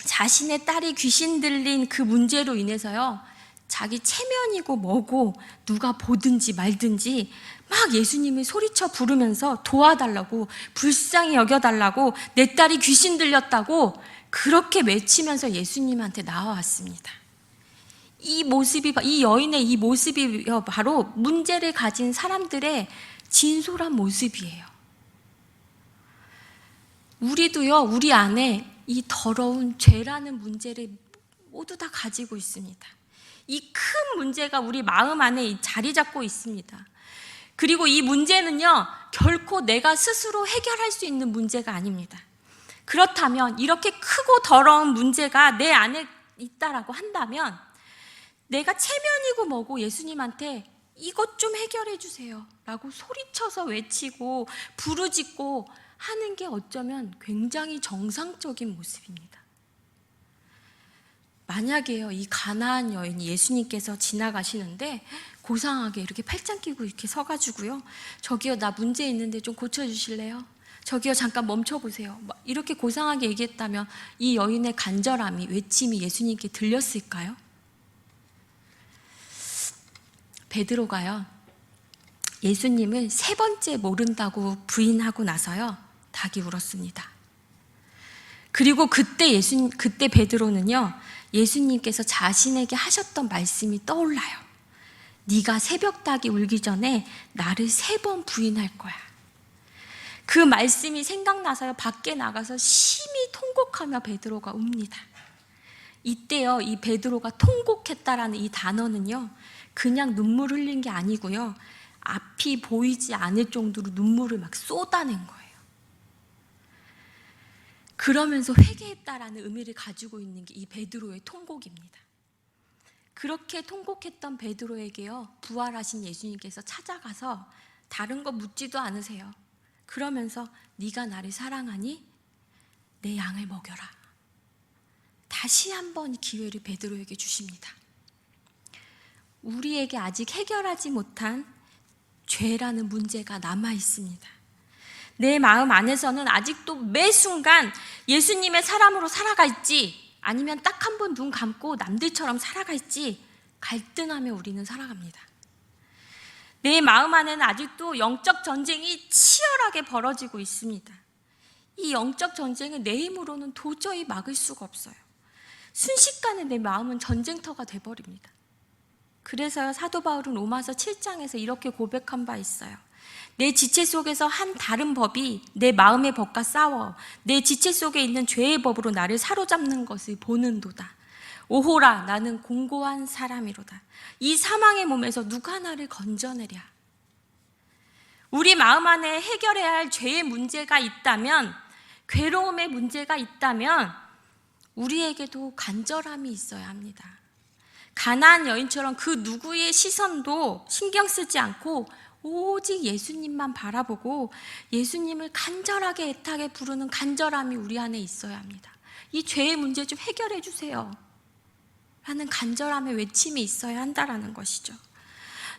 [SPEAKER 3] 자신의 딸이 귀신 들린 그 문제로 인해서요 자기 체면이고 뭐고 누가 보든지 말든지 막 예수님을 소리쳐 부르면서 도와달라고, 불쌍히 여겨달라고, 내 딸이 귀신 들렸다고 그렇게 외치면서 예수님한테 나와왔습니다. 이 여인의 이 모습이 바로 문제를 가진 사람들의 진솔한 모습이에요. 우리도요 우리 안에 이 더러운 죄라는 문제를 모두 다 가지고 있습니다. 이 큰 문제가 우리 마음 안에 자리 잡고 있습니다. 그리고 이 문제는요, 결코 내가 스스로 해결할 수 있는 문제가 아닙니다. 그렇다면 이렇게 크고 더러운 문제가 내 안에 있다라고 한다면 내가 체면이고 뭐고 예수님한테 이것 좀 해결해 주세요 라고 소리쳐서 외치고 부르짖고 하는 게 어쩌면 굉장히 정상적인 모습입니다. 만약에요, 이 가나안 여인이 예수님께서 지나가시는데 고상하게 이렇게 팔짱 끼고 이렇게 서가지고요, 저기요, 나 문제 있는데 좀 고쳐주실래요? 저기요, 잠깐 멈춰보세요. 이렇게 고상하게 얘기했다면 이 여인의 간절함이, 외침이 예수님께 들렸을까요? 베드로가요, 예수님을 3번째 모른다고 부인하고 나서요, 닭이 울었습니다. 그리고 그때 베드로는요, 예수님께서 자신에게 하셨던 말씀이 떠올라요. 네가 새벽닭이 울기 전에 나를 3번 부인할 거야. 그 말씀이 생각나서요, 밖에 나가서 심히 통곡하며 베드로가 웁니다. 이때요, 이 베드로가 통곡했다라는 이 단어는요, 그냥 눈물 흘린 게 아니고요, 앞이 보이지 않을 정도로 눈물을 막 쏟아낸 거예요. 그러면서 회개했다라는 의미를 가지고 있는 게 이 베드로의 통곡입니다. 그렇게 통곡했던 베드로에게요, 부활하신 예수님께서 찾아가서 다른 거 묻지도 않으세요. 그러면서 네가 나를 사랑하니 내 양을 먹여라. 다시 한번 기회를 베드로에게 주십니다. 우리에게 아직 해결하지 못한 죄라는 문제가 남아 있습니다. 내 마음 안에서는 아직도 매 순간 예수님의 사람으로 살아갈지 아니면 딱 한 번 눈 감고 남들처럼 살아갈지 갈등하며 우리는 살아갑니다. 내 마음 안에는 아직도 영적 전쟁이 치열하게 벌어지고 있습니다. 이 영적 전쟁은 내 힘으로는 도저히 막을 수가 없어요. 순식간에 내 마음은 전쟁터가 돼버립니다. 그래서요, 사도 바울은 로마서 7장에서 이렇게 고백한 바 있어요. 내 지체 속에서 한 다른 법이 내 마음의 법과 싸워 내 지체 속에 있는 죄의 법으로 나를 사로잡는 것을 보는도다. 오호라, 나는 공고한 사람이로다. 이 사망의 몸에서 누가 나를 건져내랴. 우리 마음 안에 해결해야 할 죄의 문제가 있다면, 괴로움의 문제가 있다면 우리에게도 간절함이 있어야 합니다. 가나안 여인처럼 그 누구의 시선도 신경 쓰지 않고 오직 예수님만 바라보고 예수님을 간절하게 애타게 부르는 간절함이 우리 안에 있어야 합니다. 이 죄의 문제 좀 해결해 주세요 라는 간절함의 외침이 있어야 한다라는 것이죠.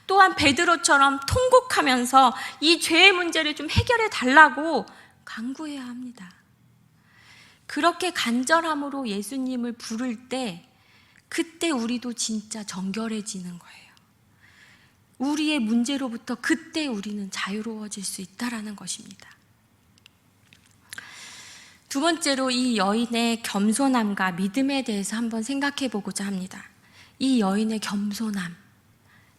[SPEAKER 3] 또한 베드로처럼 통곡하면서 이 죄의 문제를 좀 해결해 달라고 간구해야 합니다. 그렇게 간절함으로 예수님을 부를 때 그때 우리도 진짜 정결해지는 거예요. 우리의 문제로부터 그때 우리는 자유로워질 수 있다라는 것입니다. 두 번째로 이 여인의 겸손함과 믿음에 대해서 한번 생각해 보고자 합니다. 이 여인의 겸손함,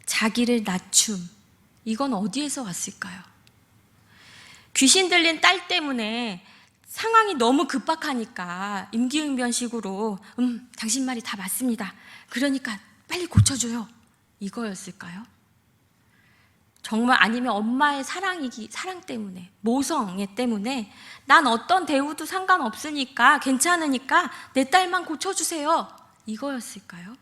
[SPEAKER 3] 자기를 낮춤, 이건 어디에서 왔을까요? 귀신 들린 딸 때문에 상황이 너무 급박하니까 임기응변식으로 당신 말이 다 맞습니다. 그러니까 빨리 고쳐줘요. 이거였을까요? 정말 아니면 엄마의 사랑 때문에, 모성애 때문에 난 어떤 대우도 상관없으니까 괜찮으니까 내 딸만 고쳐주세요. 이거였을까요?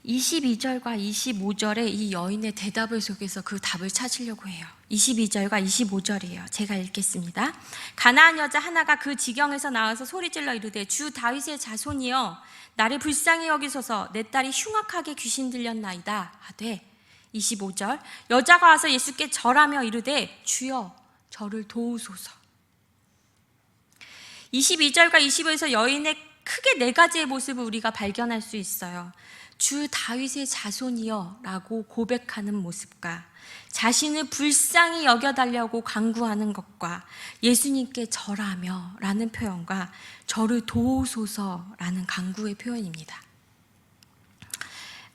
[SPEAKER 3] 22절과 25절의 이 여인의 대답을 속에서 그 답을 찾으려고 해요. 22절과 25절이에요. 제가 읽겠습니다. 가나안 여자 하나가 그 지경에서 나와서 소리질러 이르되 주 다윗의 자손이여 나를 불쌍히 여기소서 내 딸이 흉악하게 귀신 들렸나이다 하되 25절 여자가 와서 예수께 절하며 이르되 주여 저를 도우소서. 22절과 25절에서 여인의 크게 4가지의 모습을 우리가 발견할 수 있어요. 주 다윗의 자손이여 라고 고백하는 모습과 자신을 불쌍히 여겨달라고 간구하는 것과 예수님께 절하며 라는 표현과 저를 도우소서 라는 간구의 표현입니다.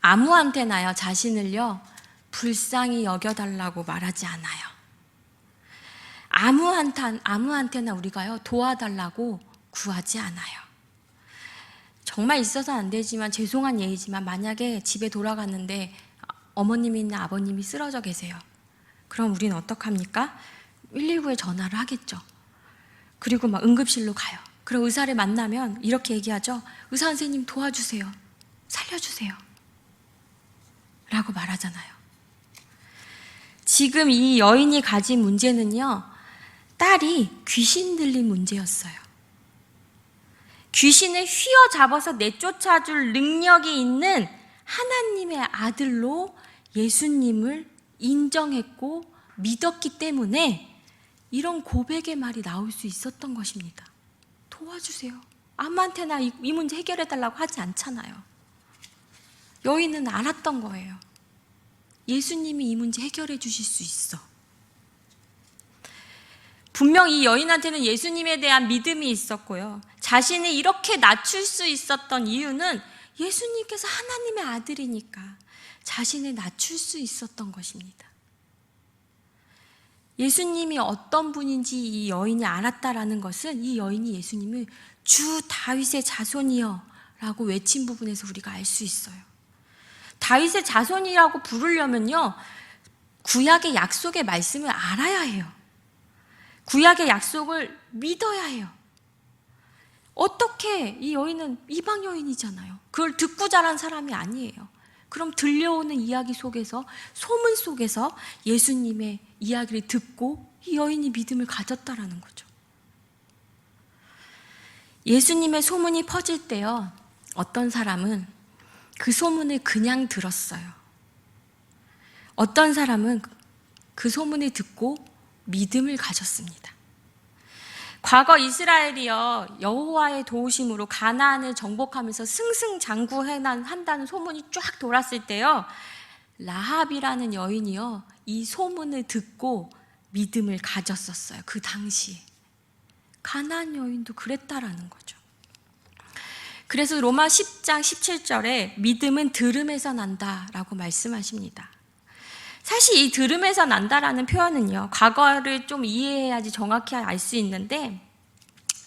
[SPEAKER 3] 아무한테나요 자신을요 불쌍히 여겨달라고 말하지 않아요. 아무한테나 우리가요 도와달라고 구하지 않아요. 정말 있어서는 안 되지만 죄송한 예이지만 만약에 집에 돌아갔는데 어머님이나 아버님이 쓰러져 계세요. 그럼 우리는 어떡합니까? 119에 전화를 하겠죠. 그리고 막 응급실로 가요. 그럼 의사를 만나면 이렇게 얘기하죠. 의사 선생님 도와주세요. 살려주세요. 라고 말하잖아요. 지금 이 여인이 가진 문제는요, 딸이 귀신 들린 문제였어요. 귀신을 휘어잡아서 내쫓아줄 능력이 있는 하나님의 아들로 예수님을 인정했고 믿었기 때문에 이런 고백의 말이 나올 수 있었던 것입니다. 도와주세요. 아무한테나 이 문제 해결해달라고 하지 않잖아요. 여인은 알았던 거예요. 예수님이 이 문제 해결해 주실 수 있어. 분명 이 여인한테는 예수님에 대한 믿음이 있었고요. 자신을 이렇게 낮출 수 있었던 이유는 예수님께서 하나님의 아들이니까 자신을 낮출 수 있었던 것입니다. 예수님이 어떤 분인지 이 여인이 알았다라는 것은 이 여인이 예수님을 주 다윗의 자손이여 라고 외친 부분에서 우리가 알 수 있어요. 다윗의 자손이라고 부르려면요, 구약의 약속의 말씀을 알아야 해요. 구약의 약속을 믿어야 해요. 어떻게 이 여인은 이방 여인이잖아요. 그걸 듣고 자란 사람이 아니에요. 그럼 들려오는 이야기 속에서, 소문 속에서 예수님의 이야기를 듣고 이 여인이 믿음을 가졌다라는 거죠. 예수님의 소문이 퍼질 때요, 어떤 사람은 그 소문을 그냥 들었어요. 어떤 사람은 그 소문을 듣고 믿음을 가졌습니다. 과거 이스라엘이요, 여호와의 도우심으로 가나안을 정복하면서 승승장구한다는 소문이 쫙 돌았을 때요, 라합이라는 여인이요, 이 소문을 듣고 믿음을 가졌었어요. 그 당시에. 가나안 여인도 그랬다라는 거죠. 그래서 로마 10장 17절에 믿음은 들음에서 난다라고 말씀하십니다. 사실 이 들음에서 난다라는 표현은요, 과거를 좀 이해해야지 정확히 알 수 있는데,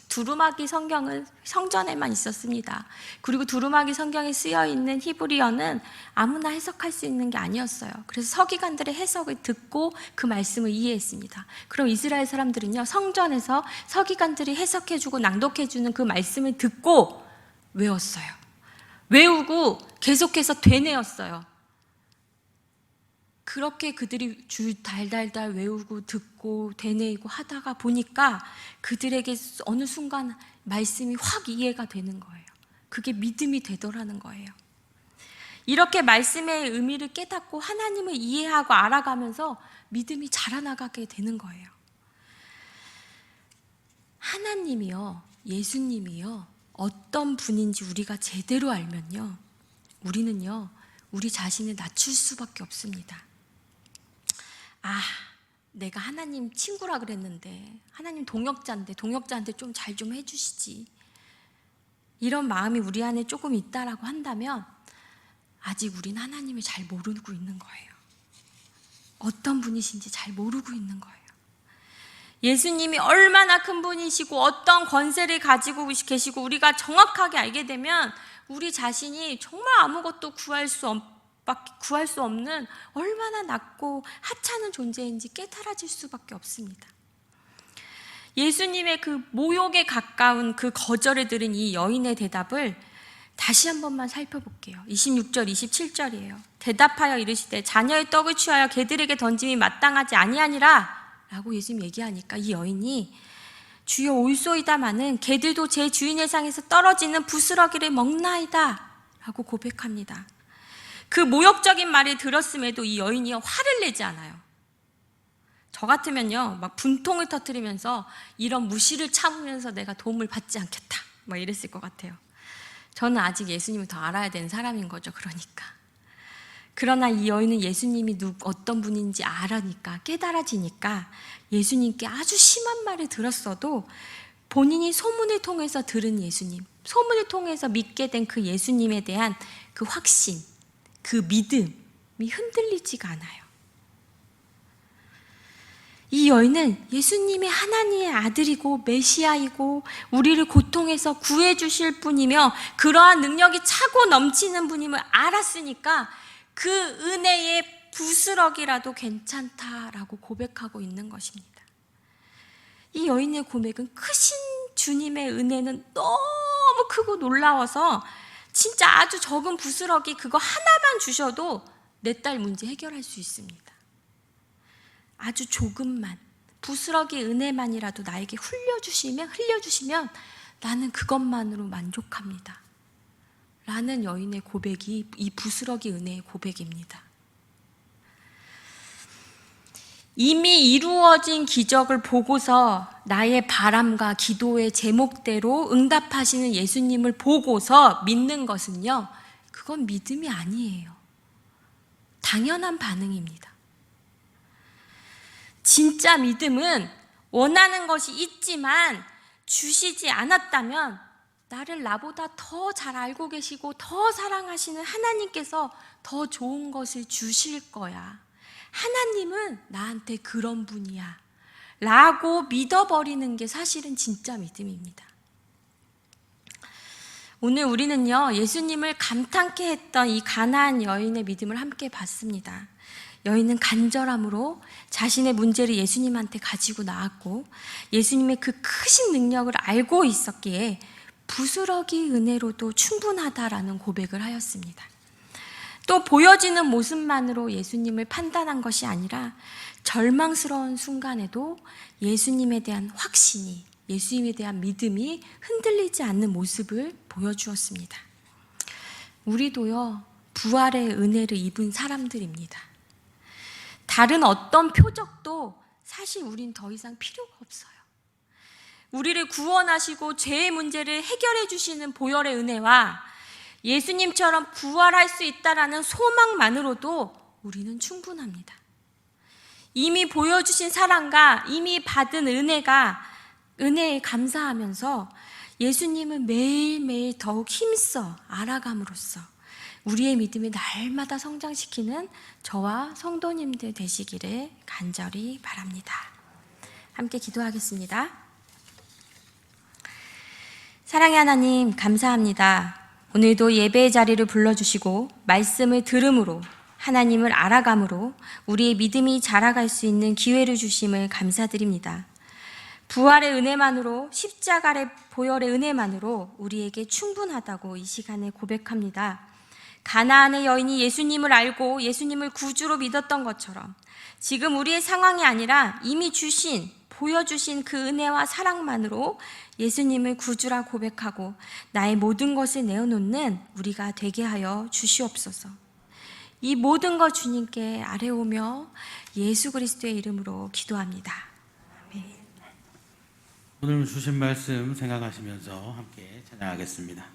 [SPEAKER 3] 두루마기 성경은 성전에만 있었습니다. 그리고 두루마기 성경에 쓰여 있는 히브리어는 아무나 해석할 수 있는 게 아니었어요. 그래서 서기관들의 해석을 듣고 그 말씀을 이해했습니다. 그럼 이스라엘 사람들은요, 성전에서 서기관들이 해석해주고 낭독해주는 그 말씀을 듣고 외웠어요. 외우고 계속해서 되뇌었어요. 그렇게 그들이 줄 달달달 외우고 듣고 되뇌이고 하다가 보니까 그들에게 어느 순간 말씀이 확 이해가 되는 거예요. 그게 믿음이 되더라는 거예요. 이렇게 말씀의 의미를 깨닫고 하나님을 이해하고 알아가면서 믿음이 자라나가게 되는 거예요. 하나님이요, 예수님이요, 어떤 분인지 우리가 제대로 알면요, 우리는요, 우리 자신을 낮출 수밖에 없습니다. 아, 내가 하나님 친구라 그랬는데, 하나님 동역자인데 동역자한테 좀 잘 좀 해주시지, 이런 마음이 우리 안에 조금 있다라고 한다면 아직 우린 하나님을 잘 모르고 있는 거예요. 어떤 분이신지 잘 모르고 있는 거예요. 예수님이 얼마나 큰 분이시고 어떤 권세를 가지고 계시고 우리가 정확하게 알게 되면 우리 자신이 정말 아무것도 구할 수 없는 얼마나 낮고 하찮은 존재인지 깨달아질 수밖에 없습니다. 예수님의 그 모욕에 가까운 그 거절을 들은 이 여인의 대답을 다시 한 번만 살펴볼게요. 26절, 27절이에요. 대답하여 이르시되 자녀의 떡을 취하여 개들에게 던짐이 마땅하지 아니하니라 라고 예수님 얘기하니까 이 여인이 주여 올소이다마는 개들도 제 주인의 상에서 떨어지는 부스러기를 먹나이다 라고 고백합니다. 그 모욕적인 말을 들었음에도 이 여인이 화를 내지 않아요. 저 같으면요, 막 분통을 터뜨리면서 이런 무시를 참으면서 내가 도움을 받지 않겠다 막 이랬을 것 같아요. 저는 아직 예수님을 더 알아야 되는 사람인 거죠. 그러나 이 여인은 예수님이 어떤 분인지 알으니까, 깨달아지니까 예수님께 아주 심한 말을 들었어도 본인이 소문을 통해서 들은 예수님, 소문을 통해서 믿게 된 그 예수님에 대한 그 확신, 그 믿음이 흔들리지가 않아요. 이 여인은 예수님이 하나님의 아들이고 메시아이고 우리를 고통에서 구해주실 분이며 그러한 능력이 차고 넘치는 분임을 알았으니까 그 은혜의 부스러기라도 괜찮다라고 고백하고 있는 것입니다. 이 여인의 고백은 크신 주님의 은혜는 너무 크고 놀라워서 진짜 아주 적은 부스러기 그거 하나만 주셔도 내 딸 문제 해결할 수 있습니다. 아주 조금만 부스러기 은혜만이라도 나에게 흘려주시면 나는 그것만으로 만족합니다. 라는 여인의 고백이 이 부스러기 은혜의 고백입니다. 이미 이루어진 기적을 보고서 나의 바람과 기도의 제목대로 응답하시는 예수님을 보고서 믿는 것은요, 그건 믿음이 아니에요. 당연한 반응입니다. 진짜 믿음은 원하는 것이 있지만 주시지 않았다면 나를 나보다 더 잘 알고 계시고 더 사랑하시는 하나님께서 더 좋은 것을 주실 거야. 하나님은 나한테 그런 분이야. 라고 믿어버리는 게 사실은 진짜 믿음입니다. 오늘 우리는요, 예수님을 감탄케 했던 이 가나안 여인의 믿음을 함께 봤습니다. 여인은 간절함으로 자신의 문제를 예수님한테 가지고 나왔고 예수님의 그 크신 능력을 알고 있었기에 부스러기 은혜로도 충분하다라는 고백을 하였습니다. 또 보여지는 모습만으로 예수님을 판단한 것이 아니라 절망스러운 순간에도 예수님에 대한 확신이, 예수님에 대한 믿음이 흔들리지 않는 모습을 보여주었습니다. 우리도요, 부활의 은혜를 입은 사람들입니다. 다른 어떤 표적도 사실 우린 더 이상 필요가 없어요. 우리를 구원하시고 죄의 문제를 해결해 주시는 보혈의 은혜와 예수님처럼 부활할 수 있다라는 소망만으로도 우리는 충분합니다. 이미 보여주신 사랑과 이미 받은 은혜에 감사하면서 예수님을 매일매일 더욱 힘써 알아감으로써 우리의 믿음을 날마다 성장시키는 저와 성도님들 되시기를 간절히 바랍니다. 함께 기도하겠습니다. 사랑의 하나님, 감사합니다. 오늘도 예배의 자리를 불러주시고 말씀을 들음으로 하나님을 알아감으로 우리의 믿음이 자라갈 수 있는 기회를 주심을 감사드립니다. 부활의 은혜만으로, 십자가의 보혈의 은혜만으로 우리에게 충분하다고 이 시간에 고백합니다. 가나안의 여인이 예수님을 알고 예수님을 구주로 믿었던 것처럼 지금 우리의 상황이 아니라 이미 보여주신 그 은혜와 사랑만으로 예수님을 구주라 고백하고 나의 모든 것을 내어놓는 우리가 되게 하여 주시옵소서. 이 모든 것 주님께 아뢰오며 예수 그리스도의 이름으로 기도합니다. 아멘.
[SPEAKER 1] 오늘 주신 말씀 생각하시면서 함께 찬양하겠습니다.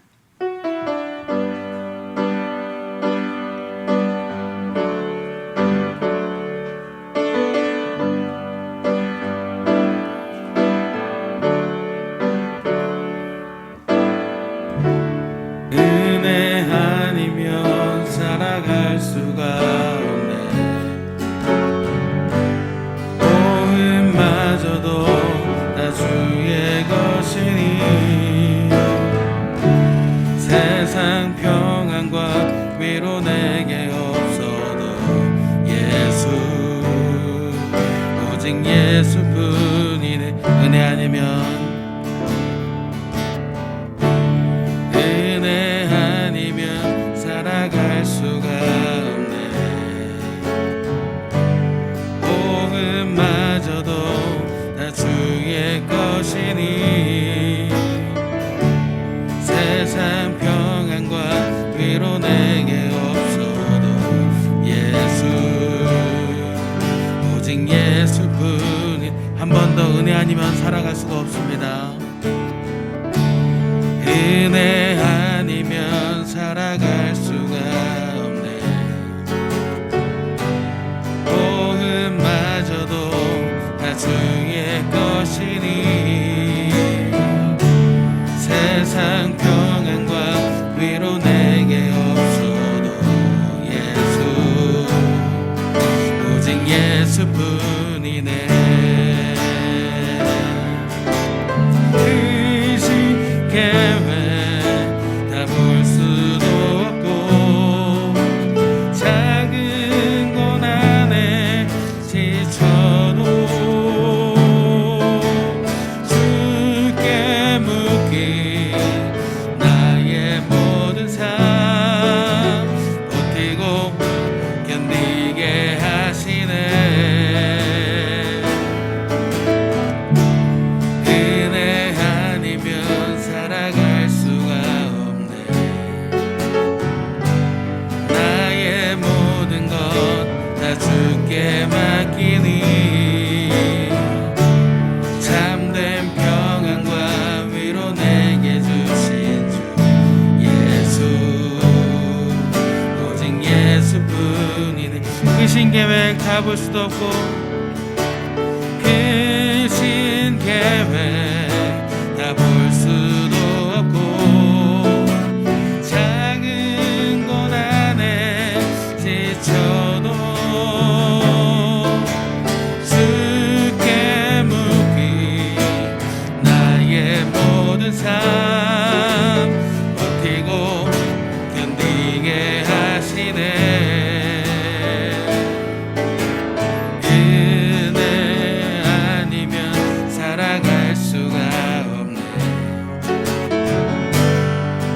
[SPEAKER 1] 은혜 아니면 살아갈 수가 없네. 도움마저도 다 주의 것이니 무기 나의 모든 삶 버티고 견디게 하시네. 은혜 아니면 살아갈 수가 없네. 나의 모든 것 다 주께 맡기니 참된 평안과 위로 내게 주신 주 예수 오직 예수뿐이네. 크신 계획 다 볼 수도 없고 크신 계획 다 볼 수도 없고 작은 고난에 지쳐도 주께 묻기 나의 모든 삶 버티고 견디게 하시네. 은혜 아니면 살아갈 수가 없네.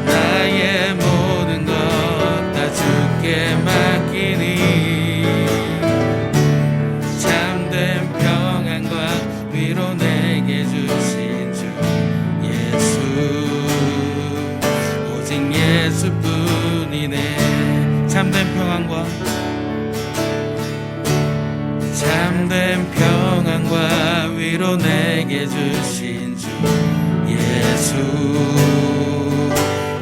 [SPEAKER 1] 나의 모든 것 다 주께 맡기니 참된 평안과 위로 내게 주신 주 예수 오직 예수뿐이네. 참된 평안과 위로 내게 주신 주 예수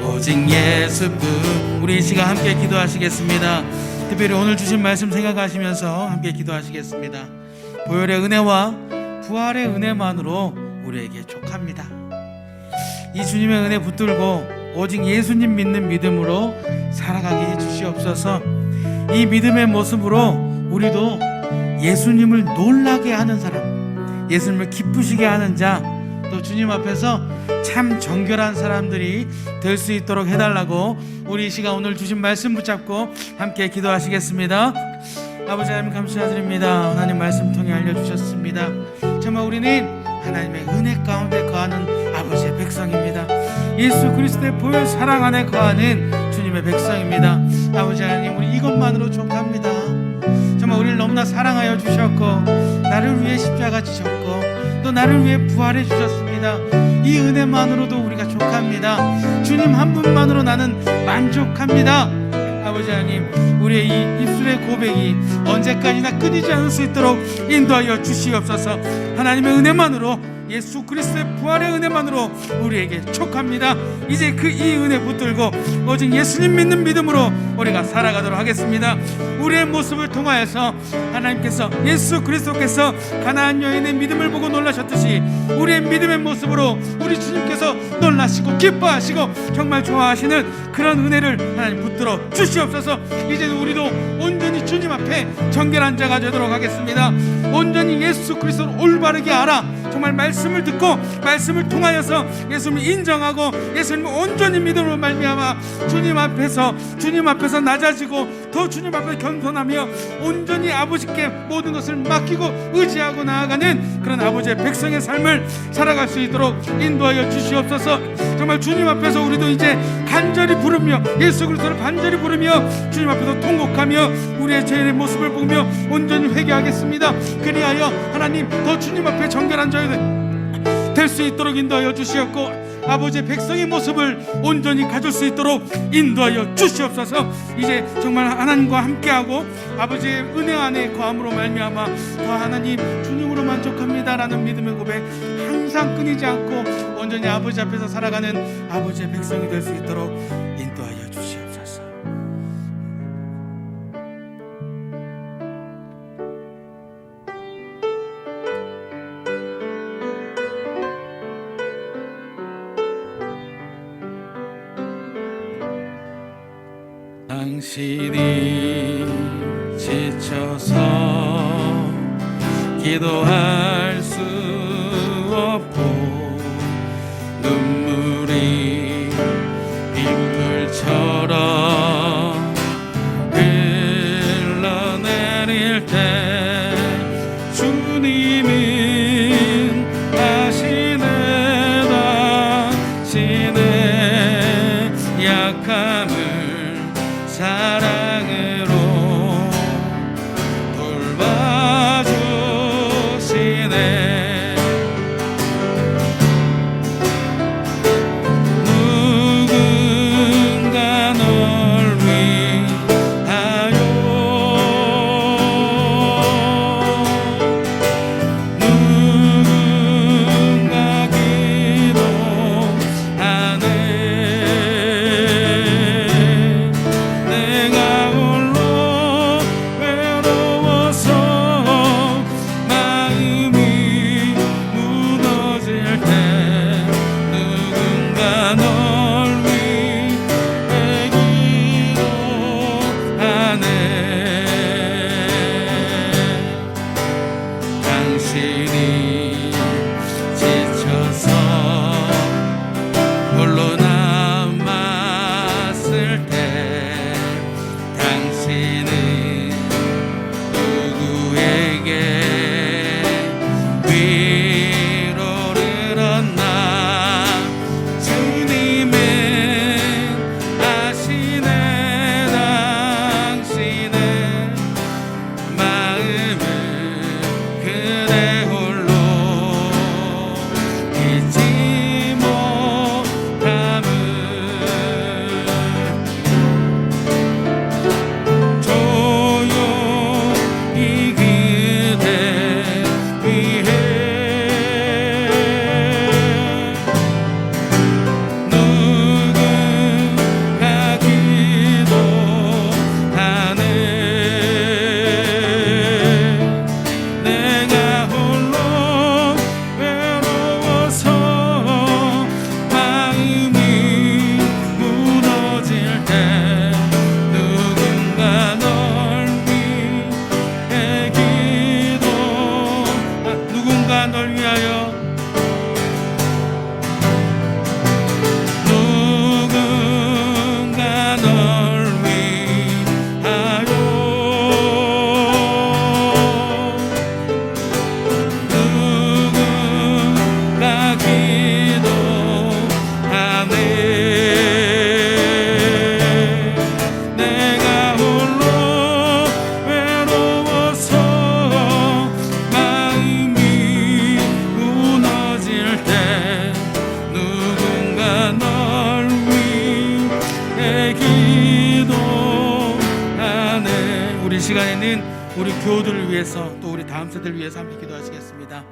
[SPEAKER 1] 오직 예수뿐. 우리 이 시간 함께 기도하시겠습니다. 특별히 오늘 주신 말씀 생각하시면서 함께 기도하시겠습니다. 보혈의 은혜와 부활의 은혜만으로 우리에게 족합니다. 이 주님의 은혜 붙들고 오직 예수님 믿는 믿음으로 살아가게 해주시옵소서. 이 믿음의 모습으로 우리도 예수님을 놀라게 하는 사람, 예수님을 기쁘시게 하는 자, 또 주님 앞에서 참 정결한 사람들이 될 수 있도록 해달라고 우리 이 시간 오늘 주신 말씀 붙잡고 함께 기도하시겠습니다. 아버지 하나님 감사드립니다. 하나님 말씀 통해 알려주셨습니다. 정말 우리는 하나님의 은혜 가운데 거하는 아버지의 백성입니다. 예수 그리스도의 보혈 사랑 안에 거하는 주님의 백성입니다. 아버지 하나님, 우리 이것만으로 족합니다. 정말 우리를 너무나 사랑하여 주셨고 나를 위해 십자가 지셨고 또 나를 위해 부활해 주셨습니다. 이 은혜만으로도 우리가 족합니다. 주님 한 분만으로 나는 만족합니다. 아버지 하나님, 우리의 이 입술의 고백이 언제까지나 끊이지 않을 수 있도록 인도하여 주시옵소서. 하나님의 은혜만으로, 예수 그리스도의 부활의 은혜만으로 우리에게 촉합니다. 이제 그 이 은혜 붙들고 오직 예수님 믿는 믿음으로 우리가 살아가도록 하겠습니다. 우리의 모습을 통하여서 하나님께서, 예수 그리스도께서 가나안 여인의 믿음을 보고 놀라셨듯이 우리의 믿음의 모습으로 우리 주님께서 놀라시고 기뻐하시고 정말 좋아하시는 그런 은혜를 하나님 붙들어 주시옵소서. 이제는 우리도 온전히 주님 앞에 정결한 자가 되도록 하겠습니다. 온전히 예수 그리스도를 올바르게 알아 정말 말씀을 듣고 말씀을 통하여서 예수님을 인정하고 예수님을 온전히 믿음으로 말미암아 주님 앞에서 낮아지고 더 주님 앞에 겸손하며 온전히 아버지께 모든 것을 맡기고 의지하고 나아가는 그런 아버지의 백성의 삶을 살아갈 수 있도록 인도하여 주시옵소서. 정말 주님 앞에서 우리도 이제 간절히 부르며 예수 그리스도를 간절히 부르며 주님 앞에서 통곡하며 우리의 죄의 모습을 보며 온전히 회개하겠습니다. 그리하여 하나님 더 주님 앞에 정결한 자가 될 수 있도록 인도하여 주시옵고 아버지의 백성의 모습을 온전히 가질 수 있도록 인도하여 주시옵소서. 이제 정말 하나님과 함께하고 아버지의 은혜 안에 거함으로 말미암아 더 하나님 주님으로 만족합니다라는 믿음의 고백 항상 끊이지 않고 온전히 아버지 앞에서 살아가는 아버지의 백성이 될 수 있도록 인도하여 주시옵소서. 당신이 지쳐서 기도할 수 없고 눈물이 빗물처럼 흘러내릴 때 주님은 아시네. 감을 사랑으로 돌봐주시네. 누군가 널 위하여 누군가 기도하네. 내가 홀로 외로워서 마음이 무너질 때 누군가 널 위해 기도하네. 당신이 지쳐서 홀로 남았을 때 당신은 누구에게 위로를 얻나. 주님은 아시네. 당신의 마음을 그대 홀로 잊지 못함을. 조용히 그대 위해 누군가 기도하네. 내가 홀로 외로워서 마음이 무너질 때 누군가 널 위해 기도. 누군가 널 위하여 누군가 널 위하여 누군가 기도하네. 내가 홀로 외로워서 마음이 무너질 때 누군가 널 위해 기도하네. 우리 시간에는 우리 교우들을 위해서 또 우리 다음 세대를 위해서 함께 기도하시겠습니다.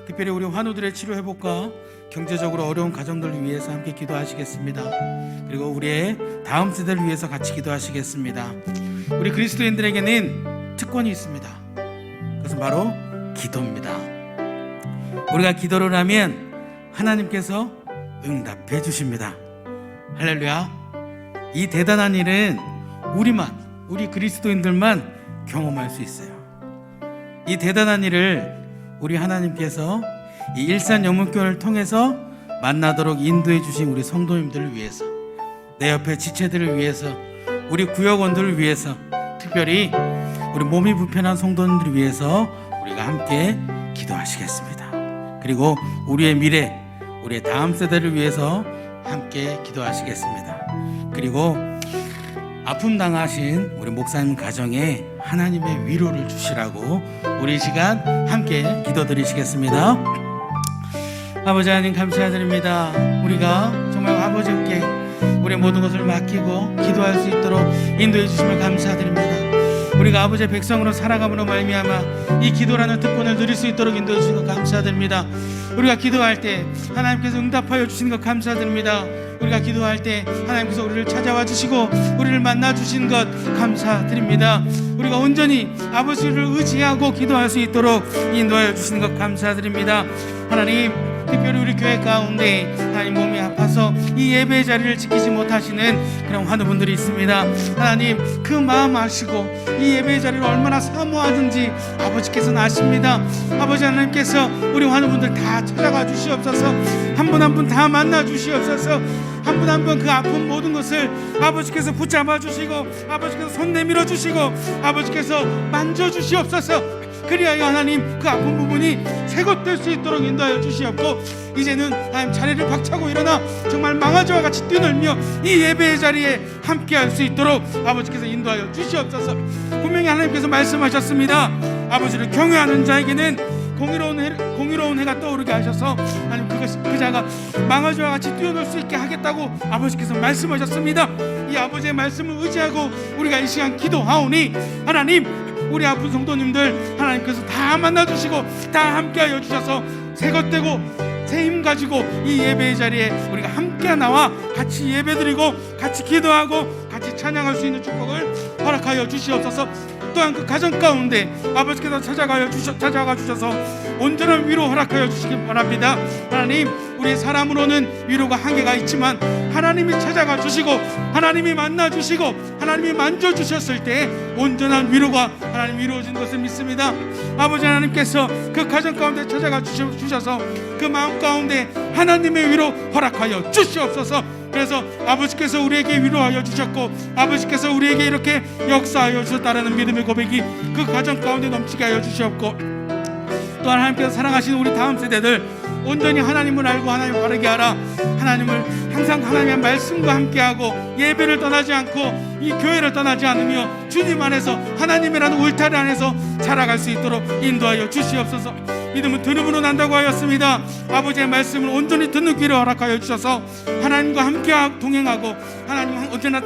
[SPEAKER 1] 특별히 우리 환우들의 치료 회복과 경제적으로 어려운 가정들을 위해서 함께 기도하시겠습니다. 그리고 우리의 다음 세대를 위해서 같이 기도하시겠습니다. 우리 그리스도인들에게는 특권이 있습니다. 그것은 바로 기도입니다. 우리가 기도를 하면 하나님께서 응답해 주십니다. 할렐루야. 이 대단한 일은 우리 그리스도인들만 경험할 수 있어요. 이 대단한 일을 우리 하나님께서 이 일산 영문교회를 통해서 만나도록 인도해 주신 우리 성도님들을 위해서, 내 옆에 지체들을 위해서, 우리 구역원들을 위해서, 특별히 우리 몸이 불편한 성도님들을 위해서 우리가 함께 기도하시겠습니다. 그리고 우리의 미래, 우리의 다음 세대를 위해서 함께 기도하시겠습니다. 그리고 아픔 당하신 우리 목사님 가정에 하나님의 위로를 주시라고 우리 시간 함께 기도드리시겠습니다. 아버지 하나님 감사드립니다. 우리가 정말 아버지께 우리의 모든 것을 맡기고 기도할 수 있도록 인도해 주심을 감사드립니다. 우리가 아버지의 백성으로 살아감으로 말미암아 이 기도라는 특권을 누릴 수 있도록 인도해 주신 것 감사드립니다. 우리가 기도할 때 하나님께서 응답하여 주시는 것 감사드립니다. 우리가 기도할 때 하나님께서 우리를 찾아와 주시고 우리를 만나 주신 것 감사드립니다. 우리가 온전히 아버지를 의지하고 기도할 수 있도록 인도하여 주시는 것 감사드립니다. 하나님, 특별히 우리 교회 가운데 하나님 몸이 아파서 이 예배의 자리를 지키지 못하시는 그런 환우분들이 있습니다. 하나님, 그 마음 아시고 이 예배의 자리를 얼마나 사모하는지 아버지께서는 아십니다. 아버지 하나님께서 우리 환우분들 다 찾아가 주시옵소서. 한 분 한 분 다 만나 주시옵소서. 한 분 한 분 그 아픈 모든 것을 아버지께서 붙잡아 주시고 아버지께서 손 내밀어 주시고 아버지께서 만져 주시옵소서. 그리하여 하나님 그 아픈 부분이 새것될 수 있도록 인도하여 주시옵고, 이제는 하나님 자리를 박차고 일어나 정말 망아지와 같이 뛰놀며 이 예배의 자리에 함께할 수 있도록 아버지께서 인도하여 주시옵소서. 분명히 하나님께서 말씀하셨습니다. 아버지를 경외하는 자에게는 공의로운 해가 떠오르게 하셔서 하나님 그 자가 망아지와 같이 뛰어놀 수 있게 하겠다고 아버지께서 말씀하셨습니다. 이 아버지의 말씀을 의지하고 우리가 이 시간 기도하오니 하나님, 우리 아픈 성도님들 하나님께서 다 만나주시고 다 함께하여 주셔서 새것되고 새 힘 가지고 이 예배의 자리에 우리가 함께 나와 같이 예배드리고 같이 기도하고 같이 찬양할 수 있는 축복을 허락하여 주시옵소서. 또한 그 가정 가운데 아버지께서 찾아가 주셔서 온전한 위로 허락하여 주시기 바랍니다. 하나님, 우리 사람으로는 위로가 한계가 있지만 하나님이 찾아가 주시고 하나님이 만나 주시고 하나님이 만져 주셨을 때 온전한 위로가 하나님 이루어진 것을 믿습니다. 아버지 하나님께서 그 가정 가운데 찾아가 주셔서 그 마음 가운데 하나님의 위로 허락하여 주시옵소서. 그래서 아버지께서 우리에게 위로하여 주셨고 아버지께서 우리에게 이렇게 역사하여 주셨다라는 믿음의 고백이 그 가정 가운데 넘치게 하여 주시옵고, 또한 하나님께서 사랑하시는 우리 다음 세대들 온전히 하나님을 알고 하나님을 바르게 알아 하나님을 항상 하나님의 말씀과 함께하고 예배를 떠나지 않고 이 교회를 떠나지 않으며 주님 안에서 하나님이라는 울타리 안에서 살아갈 수 있도록 인도하여 주시옵소서. 믿음은 들음으로 난다고 하였습니다. 아버지의 말씀을 온전히 듣는 귀를 허락하여 주셔서 하나님과 함께 동행하고 하나님 언제나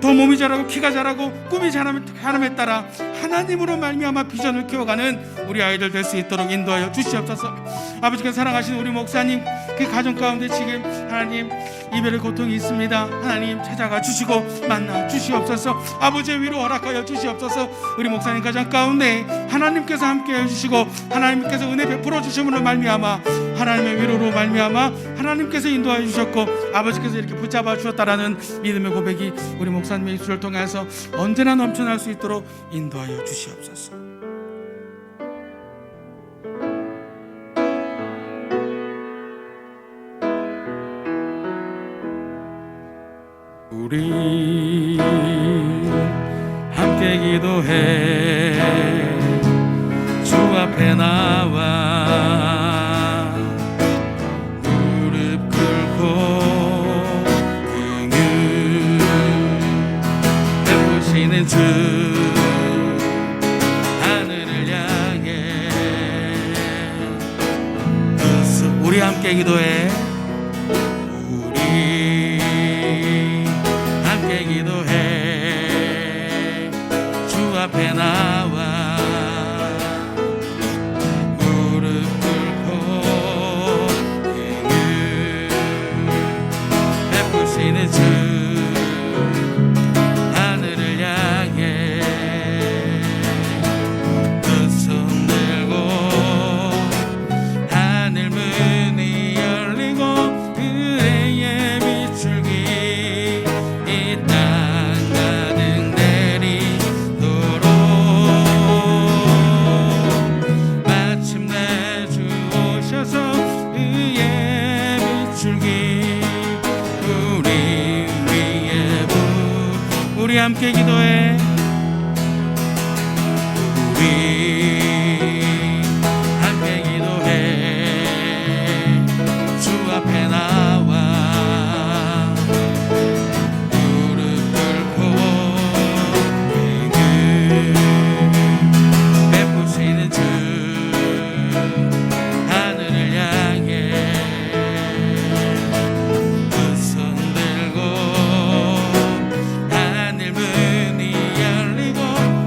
[SPEAKER 1] 더 몸이 자라고 키가 자라고 꿈이 자람에 따라 하나님으로 말미암아 비전을 키워가는 우리 아이들 될 수 있도록 인도하여 주시옵소서. 아버지께서 사랑하시는 우리 목사님 그 가정 가운데 지금 하나님 이별의 고통이 있습니다. 하나님 찾아가 주시고 만나 주시옵소서. 아버지의 위로 허락하여 주시옵소서. 우리 목사님 가정 가운데 하나님께서 함께 해주시고 하나님께서 은혜 베풀어 주심으로 말미암아 하나님의 위로로 말미암아 하나님께서 인도하여 주셨고 아버지께서 이렇게 붙잡아 주셨다라는 믿음의 고백이 우리 목사님의 입술을 통해서 언제나 넘쳐날 수 있도록 인도하여 주시옵소서. 우리 함께 기도해 주 앞에 나와 무릎 꿇고 긍휼 베푸시는 주 하늘을 향해 우리 함께 기도해 앞에 나와 무릎 꿇고 긍휼 베푸시는 주 하늘을 향해 두 손 들고 하늘 문이 열리고 은혜의 비출기 이 땅 가득 내리 우리 함께 기도해 우리 함께 기도해 주 앞에 나와 무릎 꿇고 긍휼 베푸시는 주 하늘을 향해 두 손 들고 문이 열리고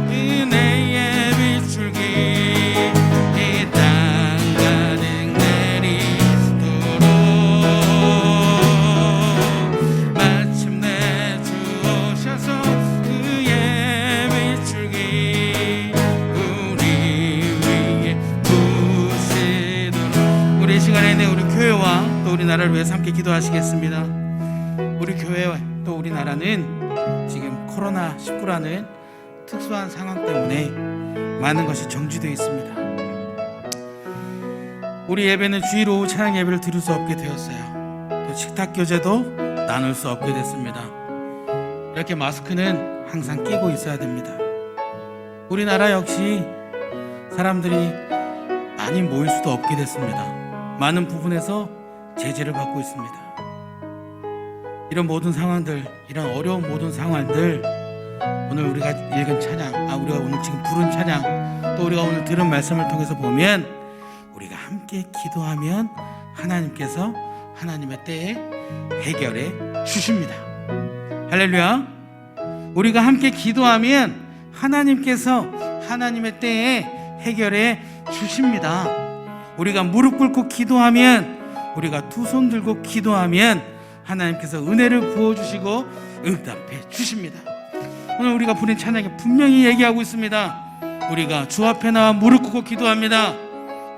[SPEAKER 1] 은혜의 비출기 이 땅 가득 내리도록 마침내 주 오셔서 그의 비출기 우리 위에 부시도록. 우리 시간에 우리 교회와 또 우리 나라를 위해서 함께 기도하시겠습니다. 우리 교회와 또 우리 나라는 지금 코로나19라는 특수한 상황 때문에 많은 것이 정지되어 있습니다. 우리 예배는 주일 오후 찬양 예배를 드릴 수 없게 되었어요. 또 식탁 교제도 나눌 수 없게 됐습니다. 이렇게 마스크는 항상 끼고 있어야 됩니다. 우리나라 역시 사람들이 많이 모일 수도 없게 됐습니다. 많은 부분에서 제재를 받고 있습니다. 이런 모든 상황들, 이런 어려운 모든 상황들, 오늘 우리가 읽은 찬양, 우리가 오늘 지금 부른 찬양, 또 우리가 오늘 들은 말씀을 통해서 보면 우리가 함께 기도하면 하나님께서 하나님의 때에 해결해 주십니다. 할렐루야. 우리가 함께 기도하면 하나님께서 하나님의 때에 해결해 주십니다. 우리가 무릎 꿇고 기도하면, 우리가 두 손 들고 기도하면 하나님께서 은혜를 부어주시고 응답해 주십니다. 오늘 우리가 부른 찬양에 분명히 얘기하고 있습니다. 우리가 주 앞에 나와 무릎 꿇고 기도합니다.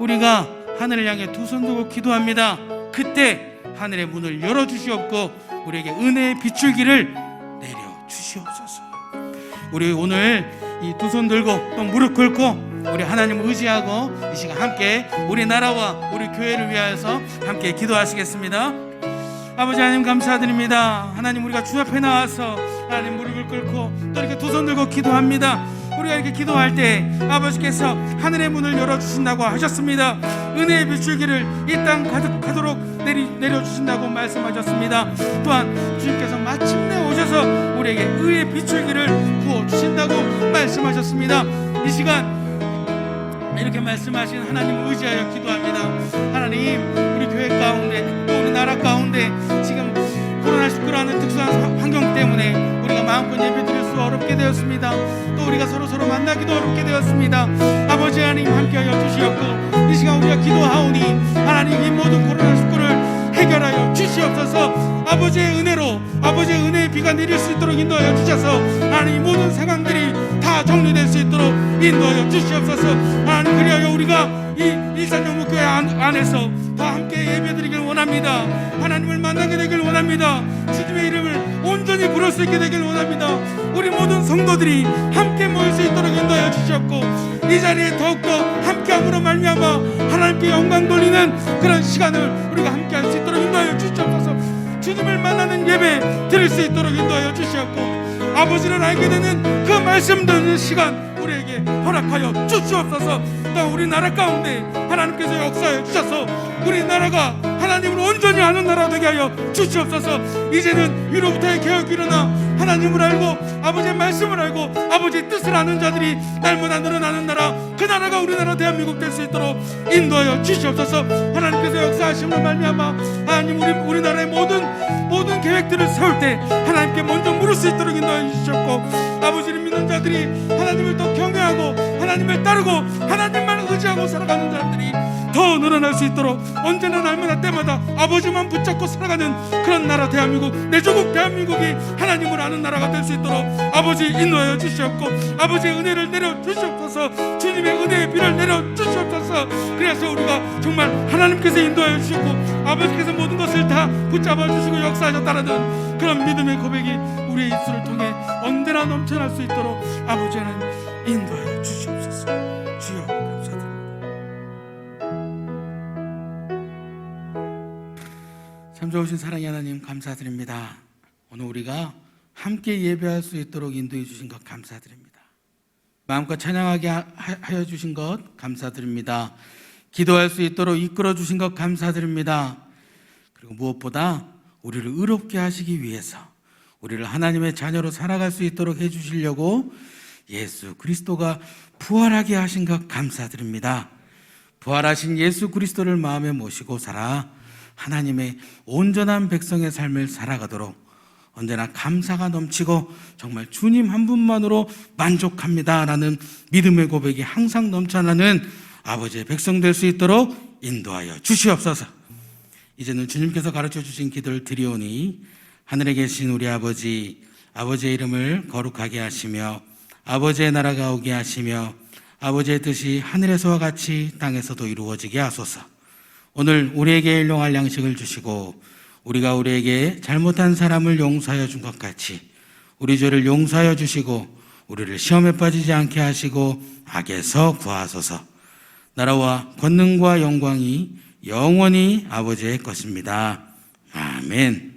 [SPEAKER 1] 우리가 하늘을 향해 두 손 들고 기도합니다. 그때 하늘의 문을 열어주시옵고 우리에게 은혜의 비출기를 내려주시옵소서. 우리 오늘 이 두 손 들고 또 무릎 꿇고 우리 하나님 의지하고 이 시간 함께 우리 나라와 우리 교회를 위하여서 함께 기도하시겠습니다. 아버지 하나님 감사드립니다. 하나님, 우리가 주 앞에 나와서 하나님 무릎을 꿇고 또 이렇게 두 손 들고 기도합니다. 우리가 이렇게 기도할 때 아버지께서 하늘의 문을 열어주신다고 하셨습니다. 은혜의 비출기를 이 땅 가득하도록 내려주신다고 말씀하셨습니다. 또한 주님께서 마침내 오셔서 우리에게 의의 비출기를 부어주신다고 말씀하셨습니다. 이 시간 이렇게 말씀하신 하나님을 의지하여 기도합니다. 하나님, 우리 교회 가운데 또 우리 나라 가운데 지금 코로나19라는 특수한 환경 때문에 우리가 마음껏 예배드릴 수 어렵게 되었습니다. 또 우리가 서로 만나기도 어렵게 되었습니다. 아버지 하나님 함께하여 주시옵고 이 시간 우리가 기도하오니 하나님 이 모든 코로나19를 해결하여 주시옵소서. 아버지의 은혜로 아버지의 은혜의 비가 내릴 수 있도록 인도하여 주셔서 하나님 이 모든 상황들이 다 정리될 수 있도록 인도하여 주시옵소서. 하나님, 그리하여 우리가 이 일산영목교회 안에서 다 함께 예배드리길 원합니다. 하나님을 만나게 되길 원합니다. 주님의 이름을 온전히 부를 수 있게 되길 원합니다. 우리 모든 성도들이 함께 모일 수 있도록 인도하여 주시옵고 이 자리에 더욱더 함께함으로 말미암아 하나님께 영광 돌리는 그런 시간을 우리가 함께할 수 있도록 인도하여 주시옵소서. 주님을 만나는 예배 드릴 수 있도록 인도하여 주시옵고 아버지를 알게 되는 그 말씀 듣는 시간 우리에게 허락하여 주시옵소서. 또 우리나라 가운데 하나님께서 역사해 주셔서 우리나라가 하나님을 온전히 아는 나라 되게 하여 주시옵소서. 이제는 위로부터의 개혁이 일어나 하나님을 알고 아버지의 말씀을 알고 아버지의 뜻을 아는 자들이 날마다 늘어나는 나라, 그 나라가 우리나라 대한민국 될 수 있도록 인도하여 주시옵소서. 하나님께서 역사하심으로 말미암아 하나님 우리나라의 모든 계획들을 세울 때 하나님께 먼저 물을 수 있도록 인도하여 주시옵고 아버지를 믿는 자들이 하나님을 더 경외하고 하나님을 따르고 하나님만 의지하고 살아가는 자들이 더 늘어날 수 있도록 언제나 날마다 때마다 아버지만 붙잡고 살아가는 그런 나라 대한민국, 내 조국 대한민국이 하나님을 아는 나라가 될 수 있도록 아버지 인도하여 주시옵고 아버지의 은혜를 내려 주시옵소서. 주님의 은혜의 비를 내려 주시옵소서. 그래서 우리가 정말 하나님께서 인도하여 주시고 아버지께서 모든 것을 다 붙잡아 주시고 역사하셨다라는 그런 믿음의 고백이 우리의 입술을 통해 언제나 넘쳐날 수 있도록 아버지 하나님 인도하여 주시옵소서. 주여 감사드립니다. 참 좋으신 사랑의 하나님 감사드립니다. 오늘 우리가 함께 예배할 수 있도록 인도해 주신 것 감사드립니다. 마음껏 찬양하게 하여 주신 것 감사드립니다. 기도할 수 있도록 이끌어 주신 것 감사드립니다. 그리고 무엇보다 우리를 의롭게 하시기 위해서 우리를 하나님의 자녀로 살아갈 수 있도록 해주시려고 예수 그리스도가 부활하게 하신 것 감사드립니다. 부활하신 예수 그리스도를 마음에 모시고 살아 하나님의 온전한 백성의 삶을 살아가도록 언제나 감사가 넘치고 정말 주님 한 분만으로 만족합니다라는 믿음의 고백이 항상 넘쳐나는 아버지의 백성 될 수 있도록 인도하여 주시옵소서. 이제는 주님께서 가르쳐 주신 기도를 드리오니 하늘에 계신 우리 아버지의 이름을 거룩하게 하시며 아버지의 나라가 오게 하시며 아버지의 뜻이 하늘에서와 같이 땅에서도 이루어지게 하소서. 오늘 우리에게 일용할 양식을 주시고 우리가 우리에게 잘못한 사람을 용서하여 준 것 같이 우리 죄를 용서하여 주시고 우리를 시험에 빠지지 않게 하시고 악에서 구하소서. 나라와 권능과 영광이 영원히 아버지의 것입니다. 아멘.